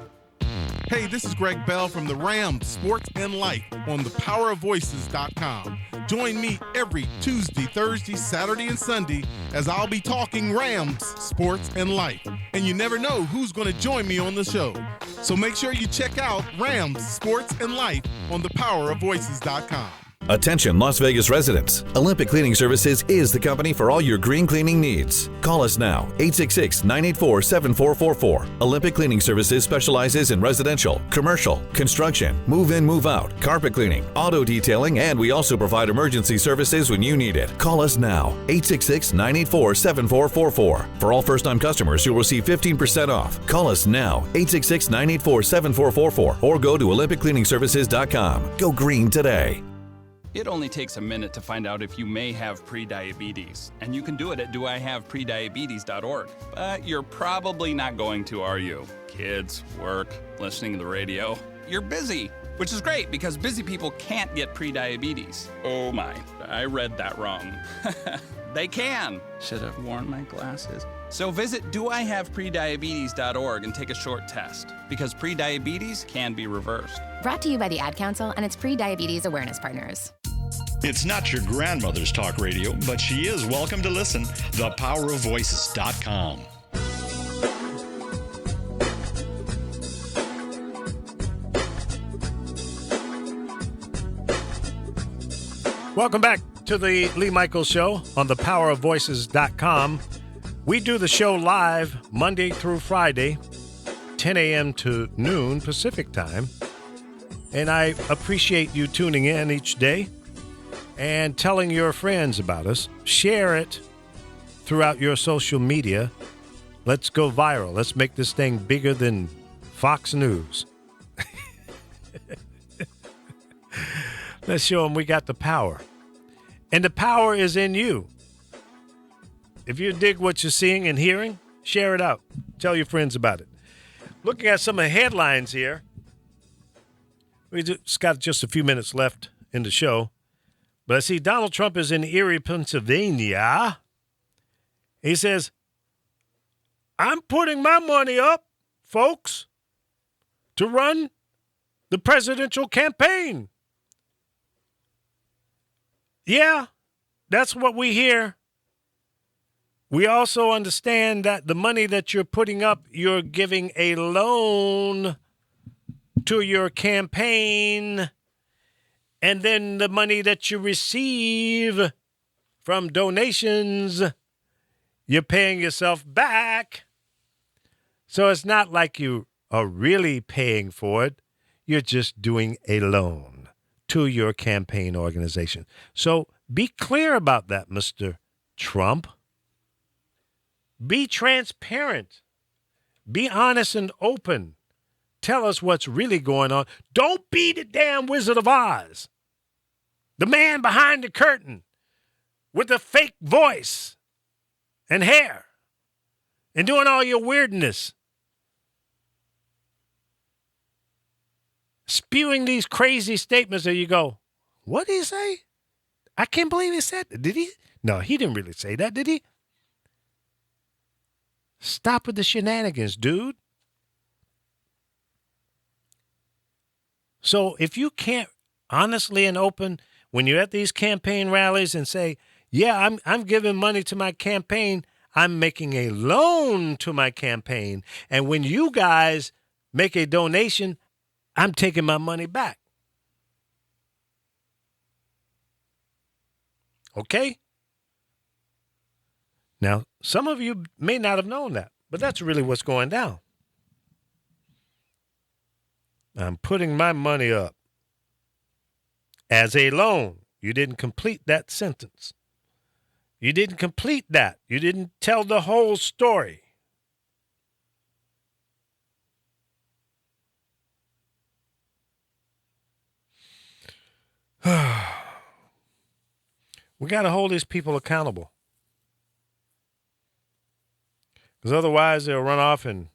Speaker 3: Hey, this is Greg Bell from the Rams Sports and Life on thepowerofvoices.com. Join me every Tuesday, Thursday, Saturday, and Sunday as I'll be talking Rams, sports, and life. And you never know who's going to join me on the show. So make sure you check out Rams, Sports, and Life on thepowerofvoices.com.
Speaker 4: Attention Las Vegas residents. Olympic Cleaning Services is the company for all your green cleaning needs. Call us now, 866-984-7444. Olympic Cleaning Services specializes in residential, commercial, construction, move-in, move-out, carpet cleaning, auto detailing, and we also provide emergency services when you need it. Call us now, 866-984-7444. For all first-time customers, you'll receive 15% off. Call us now, 866-984-7444, or go to OlympicCleaningservices.com. Go green today.
Speaker 5: It only takes a minute to find out if you may have prediabetes, and you can do it at doihaveprediabetes.org. But you're probably not going to, are you? Kids, work, listening to the radio. You're busy, which is great because busy people can't get prediabetes. Oh my, I read that wrong. They can. Should have worn my glasses. So visit doihaveprediabetes.org and take a short test, because prediabetes can be reversed.
Speaker 6: Brought to you by the Ad Council and its pre-diabetes awareness partners.
Speaker 2: It's not your grandmother's talk radio, but she is welcome to listen. ThePowerOfVoices.com.
Speaker 1: Welcome back to the Lee Michaels Show on thepowerofvoices.com. We do the show live Monday through Friday, 10 a.m. to noon Pacific time. And I appreciate you tuning in each day and telling your friends about us. Share it throughout your social media. Let's go viral. Let's make this thing bigger than Fox News. Let's show them we got the power. And the power is in you. If you dig what you're seeing and hearing, share it out. Tell your friends about it. Looking at some of the headlines here. We just got just a few minutes left in the show. But I see Donald Trump is in Erie, Pennsylvania. He says, I'm putting my money up, folks, to run the presidential campaign. Yeah, that's what we hear. We also understand that the money that you're putting up, you're giving a loan to your campaign. And then the money that you receive from donations, you're paying yourself back. So it's not like you are really paying for it. You're just doing a loan to your campaign organization. So be clear about that, Mr. Trump. Be transparent. Be honest and open. Tell us what's really going on. Don't be the damn Wizard of Oz. The man behind the curtain with the fake voice and hair and doing all your weirdness. Spewing these crazy statements that you go, what did he say? I can't believe he said that. Did he? No, he didn't really say that, did he? Stop with the shenanigans, dude. So if you can't honestly and open, when you're at these campaign rallies and say, yeah, I'm giving money to my campaign, I'm making a loan to my campaign. And when you guys make a donation, I'm taking my money back. Okay? Now, some of you may not have known that, but that's really what's going down. I'm putting my money up as a loan. You didn't complete that sentence. You didn't complete that. You didn't tell the whole story. We got to hold these people accountable. Because otherwise they'll run off and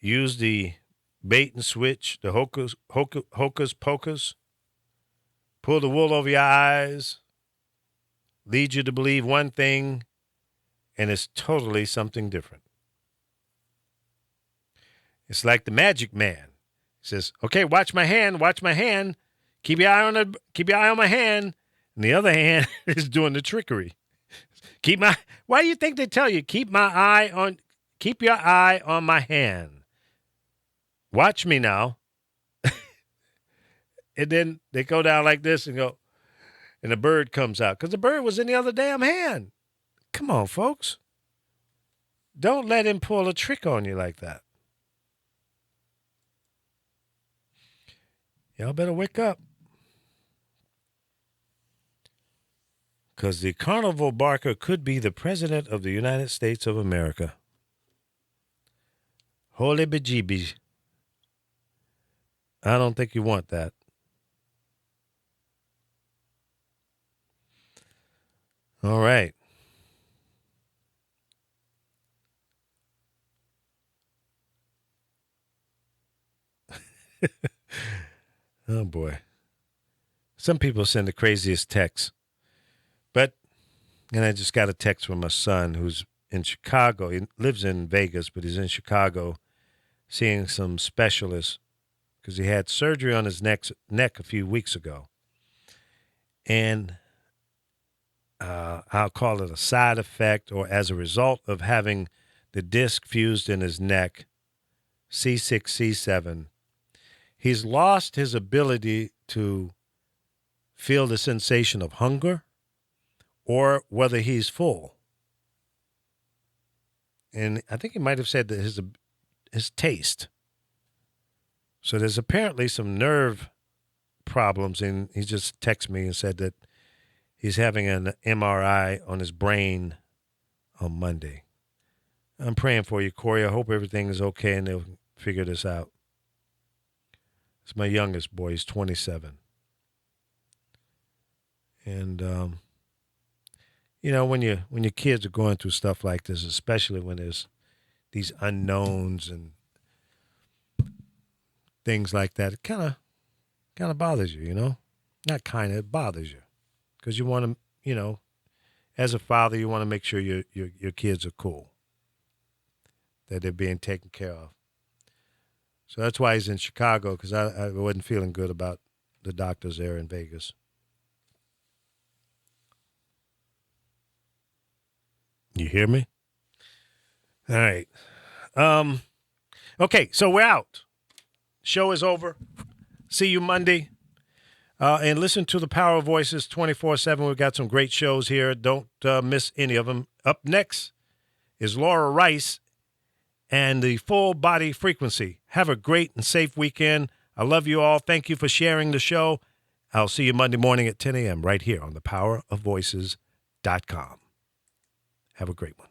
Speaker 1: use the bait and switch, the hocus pocus, pull the wool over your eyes, lead you to believe one thing, and it's totally something different. It's like the magic man. He says, okay, watch my hand. Keep your eye on my hand. And the other hand is doing the trickery. Why do you think they tell you, keep your eye on my hand? Watch me now. And then they go down like this and go, and the bird comes out because the bird was in the other damn hand. Come on, folks. Don't let him pull a trick on you like that. Y'all better wake up. Because the carnival barker could be the president of the United States of America. Holy bejeebies. I don't think you want that. All right. Oh, boy. Some people send the craziest texts. And I just got a text from my son who's in Chicago. He lives in Vegas, but he's in Chicago seeing some specialists because he had surgery on his neck a few weeks ago. And I'll call it a side effect or as a result of having the disc fused in his neck, C6, C7, he's lost his ability to feel the sensation of hunger or whether he's full. And I think he might have said that his taste. So there's apparently some nerve problems, and he just texted me and said that he's having an MRI on his brain on Monday. I'm praying for you, Corey. I hope everything is okay and they'll figure this out. It's my youngest boy. He's 27. And, you know, when your kids are going through stuff like this, especially when there's these unknowns and things like that, it kind of bothers you, you know? Not kind of, it bothers you. Because you want to, you know, as a father, you want to make sure your kids are cool, that they're being taken care of. So that's why he's in Chicago, because I wasn't feeling good about the doctors there in Vegas. You hear me? All right. Okay, so we're out. Show is over. See you Monday. And listen to the Power of Voices 24/7. We've got some great shows here. Don't miss any of them. Up next is Laura Rice and the Full Body Frequency. Have a great and safe weekend. I love you all. Thank you for sharing the show. I'll see you Monday morning at 10 a.m. right here on thepowerofvoices.com. Have a great one.